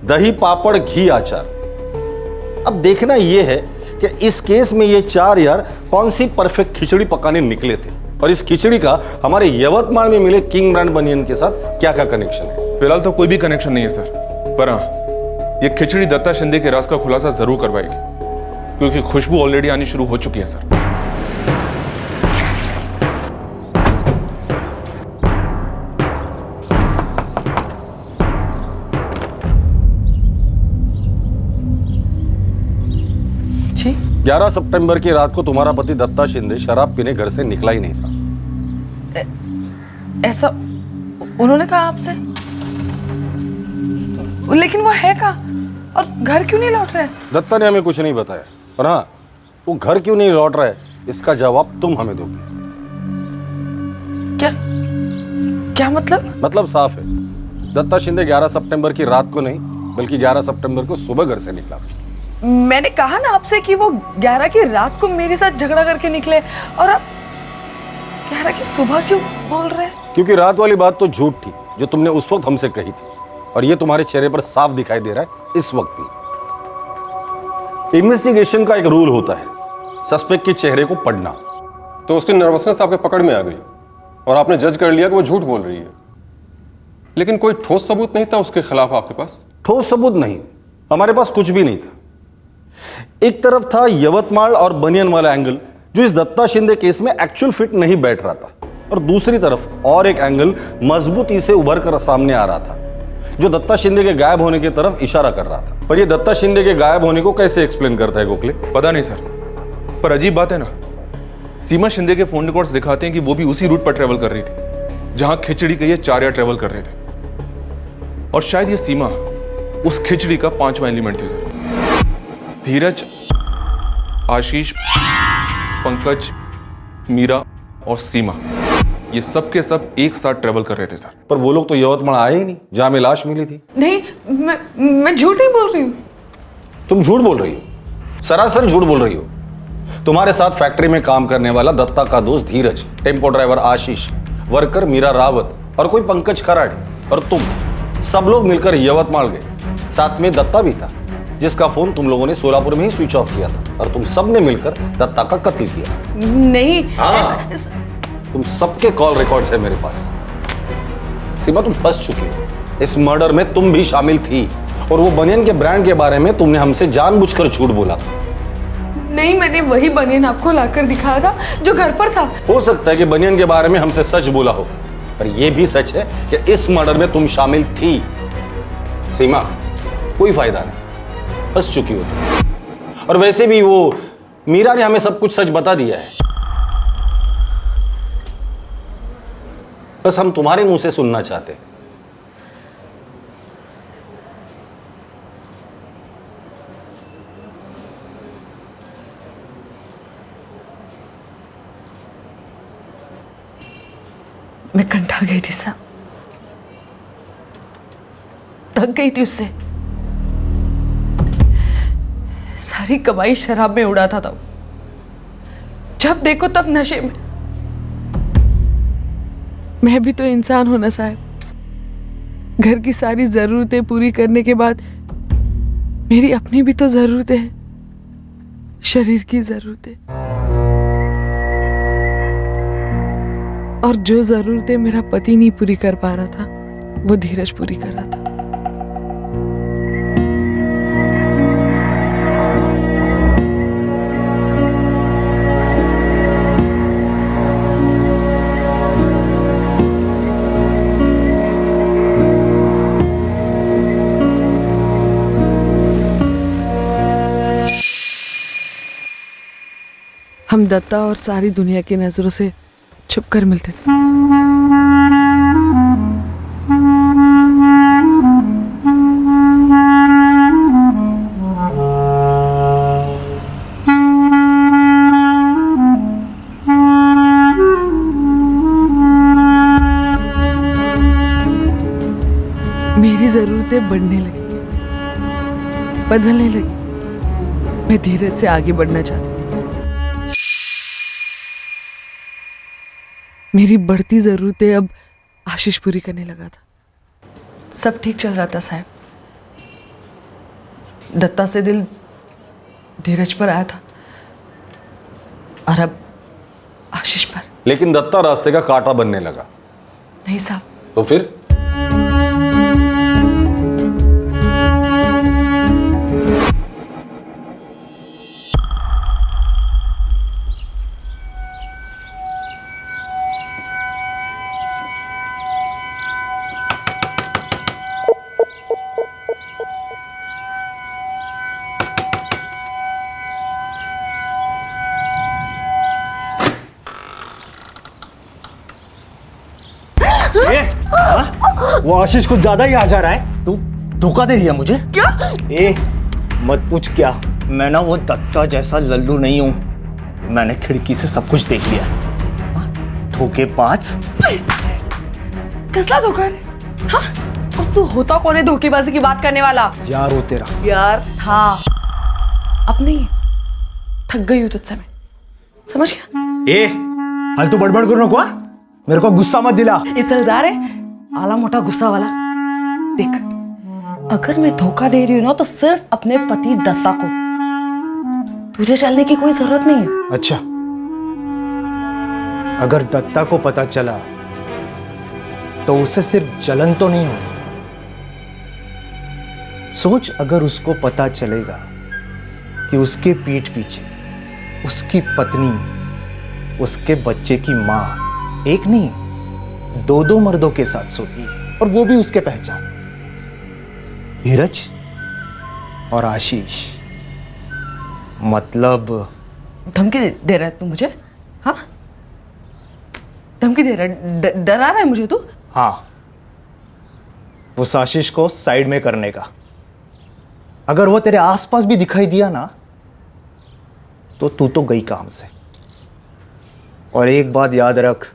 दही पापड़ घी अचार। अब देखना यह है कि इस केस में ये 4 यार कौन सी परफेक्ट खिचड़ी पकाने निकले थे, और इस खिचड़ी का हमारे यवतमाल में मिले किंग ब्रांड बनियन के साथ क्या क्या कनेक्शन है। फिलहाल तो कोई भी कनेक्शन नहीं है सर, पर हाँ, ये खिचड़ी दत्ता शिंदे के राज का खुलासा जरूर करवाएगी, क्योंकि खुशबू ऑलरेडी आनी शुरू हो चुकी है सर। जी 11 सितंबर की रात को तुम्हारा पति दत्ता शिंदे शराब पीने घर से निकला ही नहीं था। ऐसा उन्होंने कहा आपसे? लेकिन वो है कहाँ और घर क्यों नहीं लौट रहा है? दत्ता ने हमें कुछ नहीं बताया, पर हाँ, वो घर क्यों नहीं लौट रहा है इसका जवाब तुम हमें दोगे। क्या क्या मतलब साफ है, दत्ता शिंदे 11 सितंबर की रात को नहीं बल्कि 11 सितंबर को सुबह घर से निकला। मैंने कहा ना आपसे कि वो 11 की रात को मेरे साथ झगड़ा करके निकले, और अब 11 की सुबह क्यों बोल रहे हैं? क्योंकि रात वाली बात तो झूठ थी जो तुमने उस वक्त हमसे कही थी, और ये तुम्हारे चेहरे पर साफ दिखाई दे रहा है इस वक्त भी। इन्वेस्टिगेशन का एक रूल होता है, सस्पेक्ट के चेहरे को पढ़ना। तो उसकी नर्वसनेस आपके पकड़ में आ गई और आपने जज कर लिया कि वो झूठ बोल रही है, लेकिन कोई ठोस सबूत नहीं था उसके खिलाफ आपके पास? ठोस सबूत नहीं, हमारे पास कुछ भी नहीं था। एक तरफ था यवतमाल और बनियन वाला एंगल जो इस दत्ता शिंदे केस में एक्चुअल फिट नहीं बैठ रहा था, और दूसरी तरफ और एक एंगल मजबूती से उभर कर सामने आ रहा था जो दत्ता शिंदे के गायब होने की तरफ इशारा कर रहा था। पर ये दत्ता शिंदे के गायब होने को कैसे एक्सप्लेन करता है गोखले? पता नहीं सर, पर अजीब बात है ना, सीमा शिंदे के फोन रिकॉर्ड्स दिखाते हैं कि वो भी उसी रूट पर ट्रेवल कर रही थी जहां खिचड़ी के ये 4 यार ट्रेवल कर रहे थे, और शायद ये सीमा उस खिचड़ी का 5वां एलिमेंट थी सर। धीरज, आशीष, पंकज, मीरा और सीमा, ये सब के सब एक साथ ट्रेवल कर रहे थे सर। पर वो लोग तो यवतमाल आए ही नहीं जहां में लाश मिली थी। नहीं, मैं झूठ नहीं बोल रही हूँ। तुम झूठ बोल रही हो, सरासर झूठ बोल रही हो। तुम्हारे साथ फैक्ट्री में काम करने वाला दत्ता का दोस्त धीरज, टेम्पो ड्राइवर आशीष, वर्कर मीरा रावत और कोई पंकज खराड़े और तुम, सब लोग मिलकर यवतमाल गए। साथ में दत्ता भी था जिसका फोन तुम लोगों ने सोलापुर में ही स्विच ऑफ किया था, और तुम सब ने मिलकर दत्ता का कत्ल किया। नहीं, तुम सबके कॉल रिकॉर्ड्स है मेरे पास। सीमा, तुम फंस चुकी हो, इस मर्डर में तुम भी शामिल थी, और वो बनियन के ब्रांड के बारे में तुमने हमसे जानबूझकर झूठ बोला था। नहीं, मैंने वही बनियन आपको लाकर दिखाया था जो घर पर था। हो सकता है कि बनियन के बारे में हमसे सच बोला हो, पर यह भी सच है कि इस मर्डर में तुम शामिल थी। सीमा, कोई फायदा नहीं, फंस चुकी हो तुम। और वैसे भी वो मीरा ने हमें सब कुछ सच बता दिया है, बस हम तुम्हारे मुंह से सुनना चाहते हैं। मैं कंठा गई थी साहब, थक गई थी उससे। सारी कमाई शराब में उड़ाता था, जब देखो तब नशे में। मैं भी तो इंसान हूं ना साहब, घर की सारी जरूरतें पूरी करने के बाद मेरी अपनी भी तो जरूरतें हैं, शरीर की जरूरतें। और जो जरूरतें मेरा पति नहीं पूरी कर पा रहा था, वो धीरज पूरी कर रहा था। हम दत्ता और सारी दुनिया की नजरों से छुपकर मिलते थे। मेरी जरूरत जरूरतें बढ़ने लगी, बदलने लगी। मैं धीरज से आगे बढ़ना चाहती थी। मेरी बढ़ती जरूरतें अब आशीष पूरी करने लगा था। सब ठीक चल रहा था साहब। दत्ता से दिल धीरज पर आया था और अब आशीष पर। लेकिन दत्ता रास्ते का कांटा बनने लगा। नहीं साहब। तो फिर वो आशीष कुछ ज्यादा ही आ जा रहा है। तू धोखा दे रही है मुझे। क्या? मत पूछ क्या। मैं ना वो दत्ता जैसा लल्लू नहीं हूं। मैंने खिड़की से सब कुछ देख लिया। धोखेबाज। कसला धोखा रे? हाँ? और तू होता कौन है धोखेबाजी की बात करने वाला? यार वो तेरा यार था, अब नहीं। थक गई हूं तुझसे मैं, समझ गया? हाल तू बड़बड़ करो नको। मेरे को गुस्सा मत दिला। चल जा रे आला मोटा गुस्सा वाला। देख, अगर मैं धोखा दे रही हूं ना तो सिर्फ अपने पति दत्ता को। तुझे चलने की कोई जरूरत नहीं है। अच्छा, अगर दत्ता को पता चला तो उसे सिर्फ जलन तो नहीं होगी। सोच, अगर उसको पता चलेगा कि उसके पीठ पीछे उसकी पत्नी, उसके बच्चे की मां एक नहीं दो मर्दों के साथ सोती है, और वो भी उसके पहचान, धीरज और आशीष। मतलब धमकी दे रहा है तू मुझे? हाँ, धमकी दे रहा है, डरा रहा है मुझे तू? हाँ, उस आशीष को साइड में करने का। अगर वो तेरे आसपास भी दिखाई दिया ना तो तू तो गई काम से। और एक बात याद रख,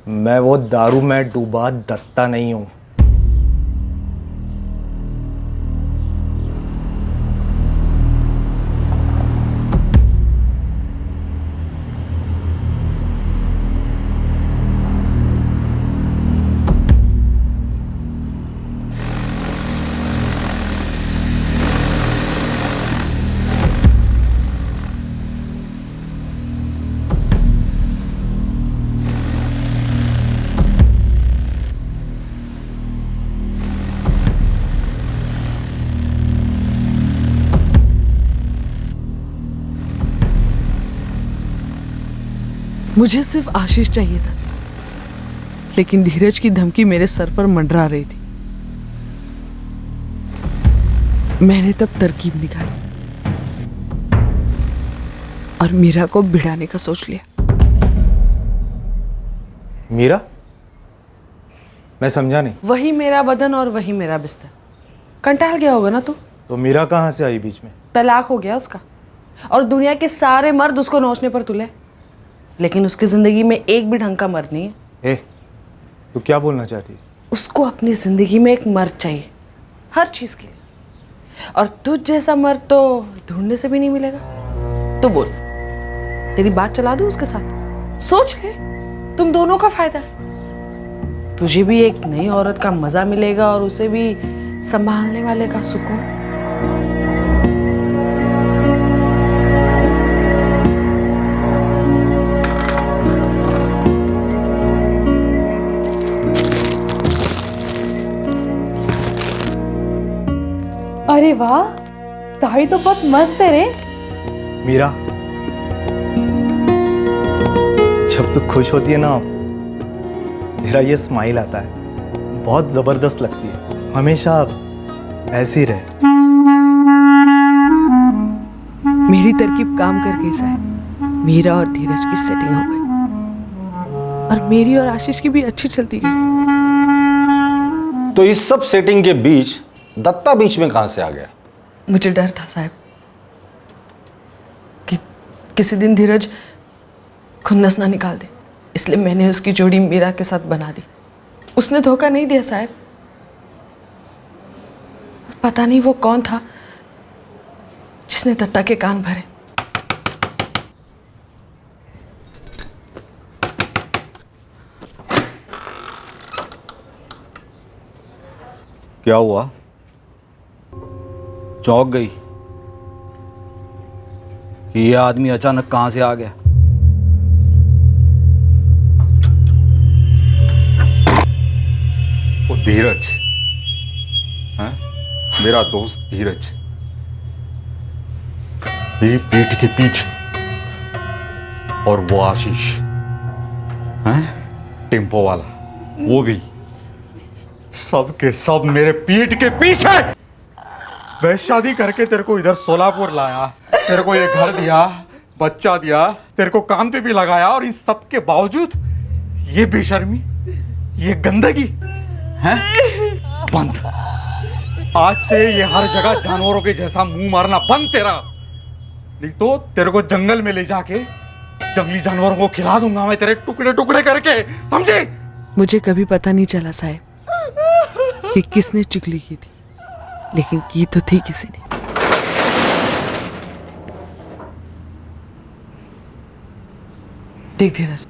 मैं वो दारू में डूबा दत्ता नहीं हूं। मुझे सिर्फ आशीष चाहिए था, लेकिन धीरज की धमकी मेरे सर पर मंडरा रही थी। मैंने तब तरकीब निकाली और मीरा को भिड़ाने का सोच लिया। मीरा? मैं समझा नहीं। वही मेरा बदन और वही मेरा बिस्तर। कंटाल गया होगा ना तू? तो मीरा कहाँ से आई बीच में? तलाक हो गया उसका, और दुनिया के सारे मर्द उसको नोचने पर तुले, लेकिन उसकी जिंदगी में एक भी ढंग का मर्द नहीं है। तू क्या बोलना चाहती है? उसको अपनी जिंदगी में एक मर्द चाहिए, हर चीज के लिए। और तुझ जैसा मर्द तो ढूंढने से भी नहीं मिलेगा। तो बोल, तेरी बात चला दूं उसके साथ? सोच ले, तुम दोनों का फायदा है। तुझे भी एक नई औरत का मजा मिलेगा और उसे भी संभालने वाले का सुकून। अरे वाह, साड़ी तो बहुत मस्त है रे। मीरा, जब तू खुश होती है ना, तेरा ये स्माइल आता है, बहुत जबरदस्त लगती है। हमेशा ऐसी रहे। मेरी तरकीब काम कर गई साहब। मीरा और धीरज की सेटिंग हो गई, और मेरी और आशीष की भी अच्छी चलती गई। तो इस सब सेटिंग के बीच दत्ता बीच में कहां से आ गया? मुझे डर था साहब कि किसी दिन धीरज खुन्नस ना निकाल दे, इसलिए मैंने उसकी जोड़ी मीरा के साथ बना दी। उसने धोखा नहीं दिया साहब, पता नहीं वो कौन था जिसने दत्ता के कान भरे। क्या हुआ? चौंक गई कि ये आदमी अचानक कहां से आ गया? वो धीरज है, मेरा दोस्त धीरज, मेरी पीठ के पीछे। और वो आशीष है, टेम्पो वाला, वो भी, सब के सब मेरे पीठ के पीछे। मैं शादी करके तेरे को इधर सोलापुर लाया, तेरे को ये घर दिया, बच्चा दिया, तेरे को काम पे भी लगाया, और इन सब के बावजूद ये बेशर्मी, ये गंदगी है बंद। आज से ये हर जगह जानवरों के जैसा मुंह मारना बंद तेरा, नहीं तो तेरे को जंगल में ले जाके जंगली जानवरों को खिला दूंगा मैं, तेरे टुकड़े टुकड़े करके, समझे? मुझे कभी पता नहीं चला साहब कि किसने चुगली की थी, लेकिन की तो थी किसी ने। देख धीरज,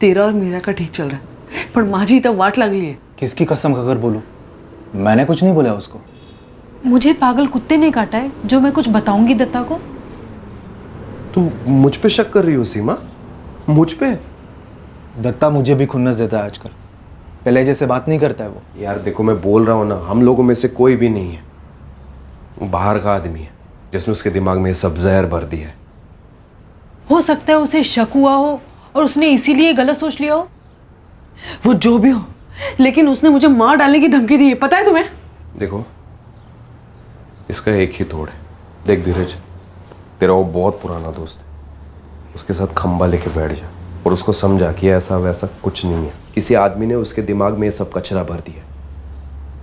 तेरा और मीरा का ठीक चल रहा है, पर माझी तो वाट लागली है। किसकी कसम खाकर बोलूं? मैंने कुछ नहीं बोला उसको। मुझे पागल कुत्ते ने काटा है जो मैं कुछ बताऊंगी दत्ता को। तुम मुझ पे शक कर रही हो सीमा? मुझ पे? दत्ता मुझे भी खुन्नस देता है आजकल, पहले जैसे बात नहीं करता है वो। यार देखो, मैं बोल रहा हूँ ना, हम लोगों में से कोई भी नहीं है, वो बाहर का आदमी है जिसने उसके दिमाग में ये सब जहर भर दिया है। हो सकता है उसे शक हुआ हो और उसने इसीलिए गलत सोच लिया हो। वो जो भी हो, लेकिन उसने मुझे मार डालने की धमकी दी है, पता है तुम्हें? देखो, इसका एक ही तोड़ है। देख धीरज, तेरा वो बहुत पुराना दोस्त है, उसके साथ खंबा लेके बैठ जा और उसको समझा कि ऐसा वैसा कुछ नहीं है, किसी आदमी ने उसके दिमाग में ये सब कचरा भर दिया।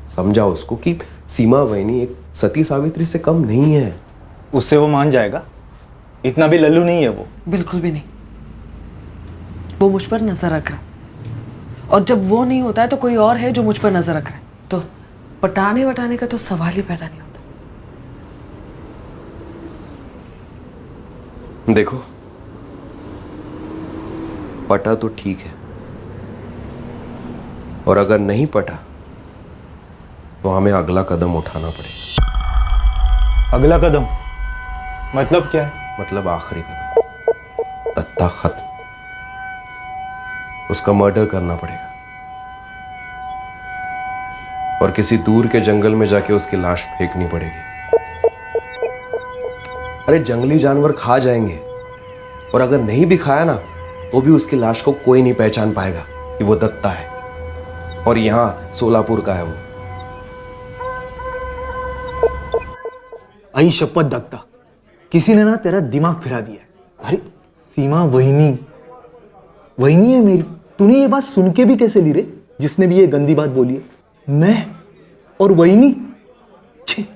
समझा उसको कि सीमा वहीनी एक सती सावित्री से कम नहीं है। उससे वो मान जाएगा, इतना भी लल्लू नहीं है वो। बिल्कुल भी नहीं। वो मुझ पर नजर रख रहा है, और जब वो नहीं होता है तो कोई और है जो मुझ पर नजर रख रहा है, तो पटाने वटाने का तो सवाल ही पैदा नहीं होता। देखो, पटा तो ठीक है, और अगर नहीं पटा तो हमें अगला कदम उठाना पड़ेगा। अगला कदम मतलब क्या है? मतलब आखिरी कदम, दत्ता खत्म, उसका मर्डर करना पड़ेगा और किसी दूर के जंगल में जाके उसकी लाश फेंकनी पड़ेगी। अरे जंगली जानवर खा जाएंगे, और अगर नहीं भी खाया ना तो भी उसकी लाश को कोई नहीं पहचान पाएगा कि वो दत्ता है, और यहां सोलापुर का है वो। आई शपथ दत्ता, किसी ने ना तेरा दिमाग फिरा दिया है। अरे सीमा वहीनी, वहीनी है मेरी। तूने ये बात सुन के भी कैसे ली रे, जिसने भी ये गंदी बात बोली है? मैं और वहीनी? छी,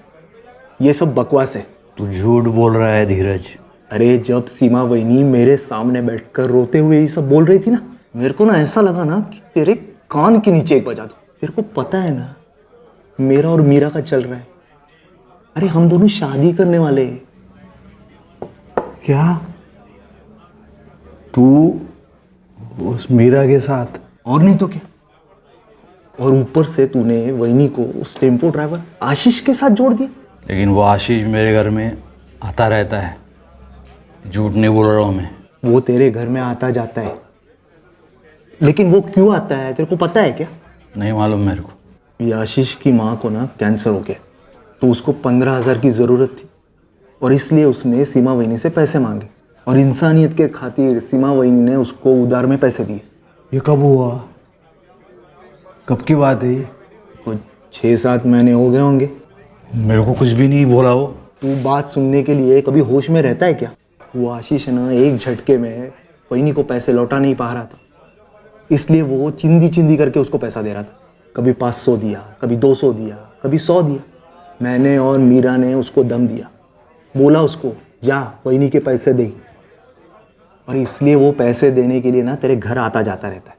ये सब बकवास है। तू झूठ बोल रहा है धीरज। अरे जब सीमा वहीनी मेरे सामने बैठकर रोते हुए ये सब बोल रही थी ना, मेरे को ना ऐसा लगा ना कि तेरे कान के नीचे एक बजा दो। तेरे को पता है ना मेरा और मीरा का चल रहा है। अरे हम दोनों शादी करने वाले हैं। क्या तू उस मीरा के साथ? और नहीं तो क्या। और ऊपर से तूने वहीनी को उस टेम्पो ड्राइवर आशीष के साथ जोड़ दिया। लेकिन वो आशीष मेरे घर में आता रहता है, झूठ नहीं बोल रहा हूँ मैं। वो तेरे घर में आता जाता है, लेकिन वो क्यों आता है तेरे को पता है क्या? नहीं मालूम मेरे को। ये आशीष की माँ को ना कैंसर हो गया, तो उसको 15,000 की ज़रूरत थी, और इसलिए उसने सीमा वहीनी से पैसे मांगे, और इंसानियत के खातिर सीमा वहीनी ने उसको उधार में पैसे दिए। ये कब हुआ? कब की बात है ये? कुछ 6-7 महीने हो गए होंगे। मेरे को कुछ भी नहीं बोला वो। तू बात सुनने के लिए कभी होश में रहता है क्या? वो आशीष है ना, एक झटके में वहीनी को पैसे लौटा नहीं पा रहा था, इसलिए वो चिंदी चिंदी करके उसको पैसा दे रहा था। कभी 500 दिया, कभी 200 दिया, कभी 100 दिया। मैंने और मीरा ने उसको दम दिया, बोला उसको जा वहीनी के पैसे दे, और इसलिए वो पैसे देने के लिए ना तेरे घर आता जाता रहता है।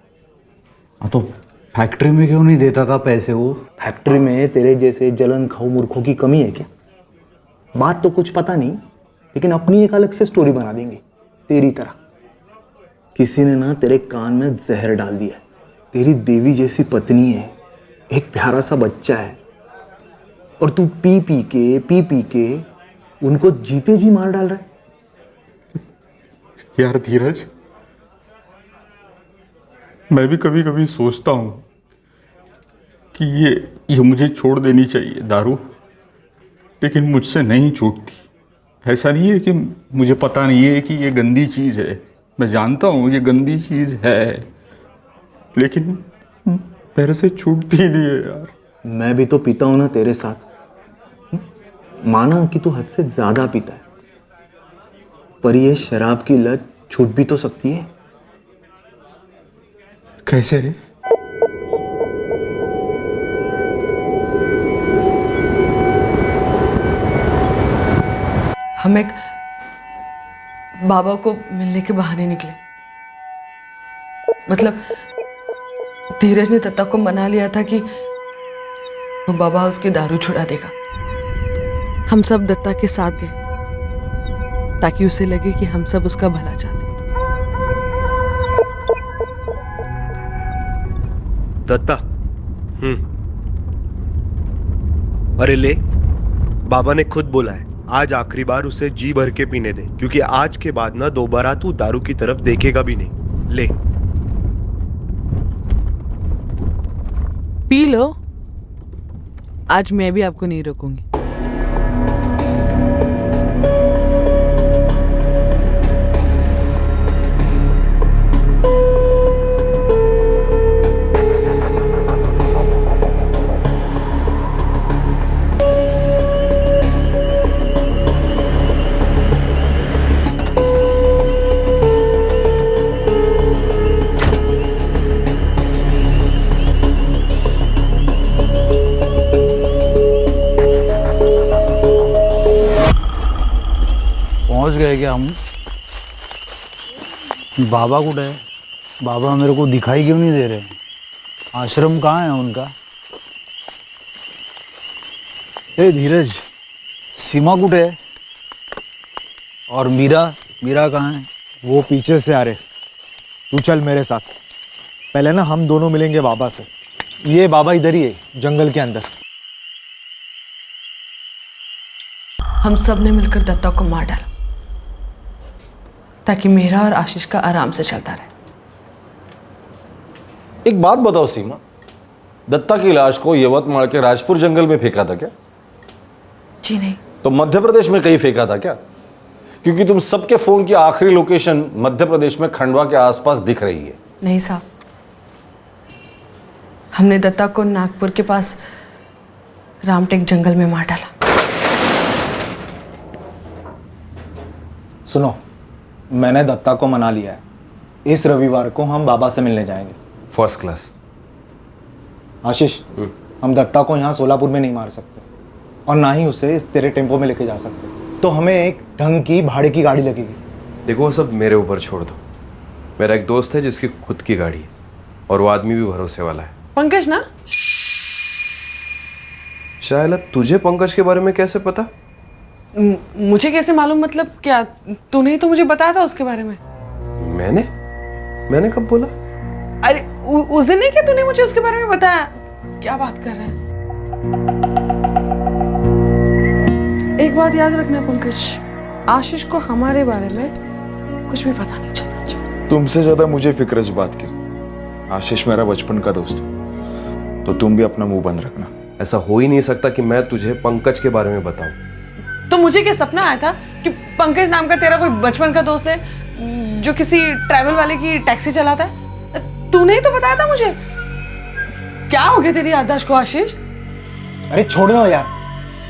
हाँ तो फैक्ट्री में क्यों नहीं देता था पैसे वो? फैक्ट्री में तेरे जैसे जलन खाऊ मूर्खों की कमी है क्या? बात तो कुछ पता नहीं, लेकिन अपनी एक अलग से स्टोरी बना देंगे तेरी तरह। किसी ने ना तेरे कान में जहर डाल दिया। तेरी देवी जैसी पत्नी है, एक प्यारा सा बच्चा है, और तू पी पी के उनको जीते जी मार डाल रहा है। यार धीरज, मैं भी कभी कभी सोचता हूं कि ये मुझे छोड़ देनी चाहिए दारू, लेकिन मुझसे नहीं छूटती। ऐसा नहीं है कि मुझे पता नहीं है कि ये गंदी चीज़ है, मैं जानता हूँ ये गंदी चीज़ है, लेकिन मेरे से छूटती ही नहीं है यार। मैं भी तो पीता हूं ना तेरे साथ। माना कि तू हद से ज्यादा पीता है, पर ये शराब की लत छूट भी तो सकती है। कैसे रे? हम एक बाबा को मिलने के बहाने निकले। मतलब धीरज ने दत्ता को मना लिया था कि वो बाबा उसकी दारू छुड़ा देगा। हम सब दत्ता के साथ गए ताकि उसे लगे कि हम सब उसका भला चाहते। दत्ता, अरे ले, बाबा ने खुद बोला है आज आखिरी बार उसे जी भर के पीने दे, क्योंकि आज के बाद ना दोबारा तू दारू की तरफ देखेगा भी नहीं। ले पी लो, आज मैं भी आपको नहीं रोकूंगी। पहुंच गए क्या हम? बाबा कुछ है? बाबा मेरे को दिखाई क्यों नहीं दे रहे? आश्रम कहाँ है उनका? ए धीरज, सीमा कुछ है? और मीरा कहाँ है? वो पीछे से आ रहे। तू चल मेरे साथ। पहले ना हम दोनों मिलेंगे बाबा से। ये बाबा इधर ही है, जंगल के अंदर। हम सब ने मिलकर दत्ता को मार डाला ताकि मेरा और आशीष का आराम से चलता रहे। एक बात बताओ सीमा, दत्ता की लाश को यवतमाल के राजपुर जंगल में फेंका था क्या? जी नहीं। तो मध्य प्रदेश में कहीं फेंका था क्या? क्योंकि तुम सबके फोन की आखिरी लोकेशन मध्य प्रदेश में खंडवा के आसपास दिख रही है। नहीं साहब, हमने दत्ता को नागपुर के पास रामटेक जंगल में मार डाला। सुनो, मैंने दत्ता को मना लिया है। इस रविवार को हम बाबा से मिलने जाएंगे। First class. आशीष, हम दत्ता को यहाँ सोलापुर में नहीं मार सकते और ना ही उसे इस तेरे टेम्पो में लेके जा सकते, तो हमें एक ढंग की भाड़े की गाड़ी लगेगी। देखो वो सब मेरे ऊपर छोड़ दो। मेरा एक दोस्त है जिसकी खुद की गाड़ी है और वो आदमी भी भरोसे वाला है। पंकज ना? शायद तुझे पंकज के बारे में कैसे पता? मुझे कैसे मालूम? मतलब क्या तूने ही तो मुझे बताया था उसके बारे में। मैंने कब बोला? अरे उस दिन नहीं क्या तूने मुझे उसके बारे में बताया? क्या बात कर रहा है? एक बात याद रखना पंकज, आशीष को हमारे बारे में कुछ भी पता नहीं चलना चाहिए। तुमसे ज्यादा मुझे फिक्र इस बात की। आशीष मेरा बचपन का दोस्त है, तो तुम भी अपना मुंह बंद रखना। ऐसा हो ही नहीं सकता कि मैं तुझे पंकज के बारे में बताऊं। तो मुझे क्या सपना आया था कि पंकज नाम का तेरा कोई बचपन का दोस्त है जो किसी ट्रैवल वाले की टैक्सी चलाता है? तूने ही तो बताया था मुझे। क्या हो गया तेरी याददाश्त को आशीष? अरे छोड़ दो यार,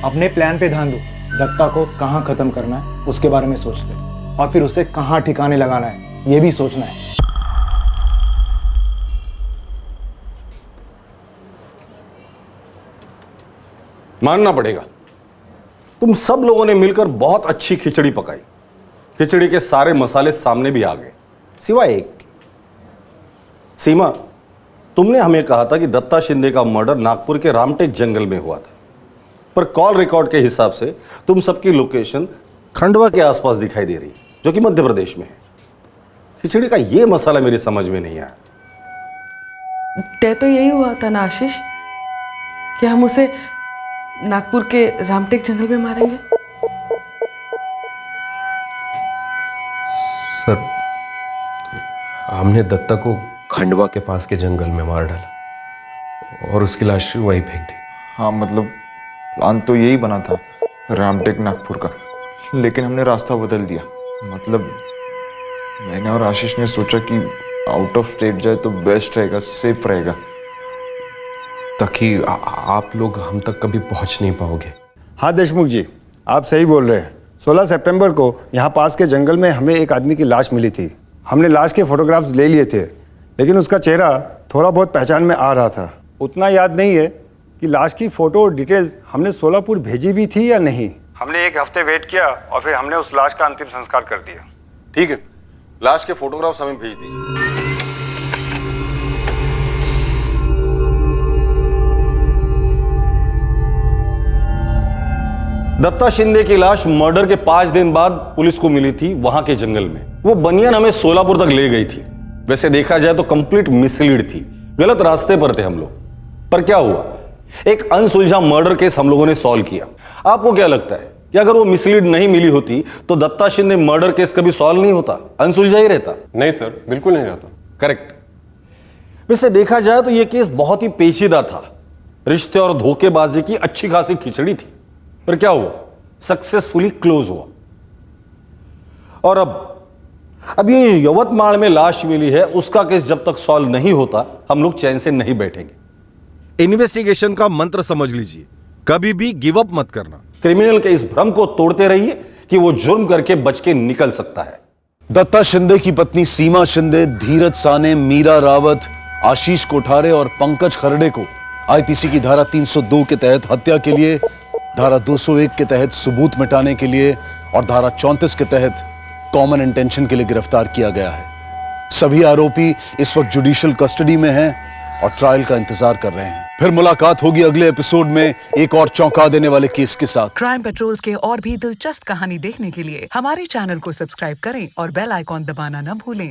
अपने प्लान पे ध्यान दो। दत्ता को कहाँ खत्म करना है उसके बारे में सोचते, और फिर उसे कहाँ ठिकाने लगाना है ये भी सोचना है। मानना पड़ेगा, तुम सब लोगों ने मिलकर बहुत अच्छी खिचड़ी पकाई। खिचड़ी के सारे मसाले सामने भी आ गए, सिवाय एक की। सीमा, तुमने हमें कहा था कि दत्ता शिंदे का मर्डर नागपुर के रामटेक जंगल में हुआ था, पर कॉल रिकॉर्ड के हिसाब से तुम सबकी लोकेशन खंडवा के आसपास दिखाई दे रही, जो कि मध्य प्रदेश में है। खिचड़ी का ये मसाला मेरी समझ में नहीं आया। तय तो यही हुआ था ना आशीष, कि हम उसे नागपुर के रामटेक जंगल में मारेंगे। सर, हमने दत्ता को खंडवा के पास के जंगल में मार डाला और उसकी लाश वहीं फेंक दी। हाँ मतलब प्लान तो यही बना था रामटेक नागपुर का, लेकिन हमने रास्ता बदल दिया। मतलब मैंने और आशीष ने सोचा कि आउट ऑफ स्टेट जाए तो बेस्ट रहेगा, सेफ रहेगा, ताकि आप लोग हम तक कभी पहुंच नहीं पाओगे। हाँ देशमुख जी, आप सही बोल रहे हैं। 16 सितंबर को यहाँ पास के जंगल में हमें एक आदमी की लाश मिली थी। हमने लाश के फोटोग्राफ्स ले लिए थे, लेकिन उसका चेहरा थोड़ा बहुत पहचान में आ रहा था। उतना याद नहीं है कि लाश की फ़ोटो और डिटेल्स हमने सोलापुर भेजी भी थी या नहीं। हमने 1 हफ्ते वेट किया और फिर हमने उस लाश का अंतिम संस्कार कर दिया। ठीक है, लाश के फोटोग्राफ्स हमें भेज दीजिए। दत्ता शिंदे की लाश मर्डर के 5 दिन बाद पुलिस को मिली थी वहां के जंगल में। वो बनियान हमें सोलापुर तक ले गई थी। वैसे देखा जाए तो कंप्लीट मिसलीड थी, गलत रास्ते पर थे हम लोग। पर क्या हुआ, एक अनसुलझा मर्डर केस हम लोगों ने सॉल्व किया। आपको क्या लगता है कि अगर वो मिसलीड नहीं मिली होती तो दत्ता शिंदे मर्डर केस कभी सॉल्व नहीं होता, अनसुलझा ही रहता? नहीं सर, बिल्कुल नहीं रहता। करेक्ट। वैसे देखा जाए तो यह केस बहुत ही पेचीदा था। रिश्ते और धोखेबाजी की अच्छी खासी खिचड़ी थी, पर क्या हुआ, सक्सेसफुली क्लोज हुआ। और अब ये यवतमाल में लाश मिली है, उसका केस जब तक सॉल्व नहीं होता हम लोग चैन से नहीं बैठेंगे। इन्वेस्टिगेशन का मंत्र समझ लीजिए, कभी भी गिव अप मत करना। क्रिमिनल के इस भ्रम को तोड़ते रहिए कि वो जुर्म करके बच के निकल सकता है। दत्ता शिंदे की पत्नी सीमा शिंदे, धीरज साने, मीरा रावत, आशीष कोठारे और पंकज खरड़े को आईपीसी की धारा 302 के तहत हत्या के लिए, धारा 201 के तहत सबूत मिटाने के लिए और धारा 34 के तहत कॉमन इंटेंशन के लिए गिरफ्तार किया गया है। सभी आरोपी इस वक्त जुडिशियल कस्टडी में हैं और ट्रायल का इंतजार कर रहे हैं। फिर मुलाकात होगी अगले एपिसोड में एक और चौंका देने वाले केस के साथ। क्राइम पेट्रोल्स के और भी दिलचस्प कहानी देखने के लिए हमारे चैनल को सब्सक्राइब करें और बेल आइकॉन दबाना न भूलें।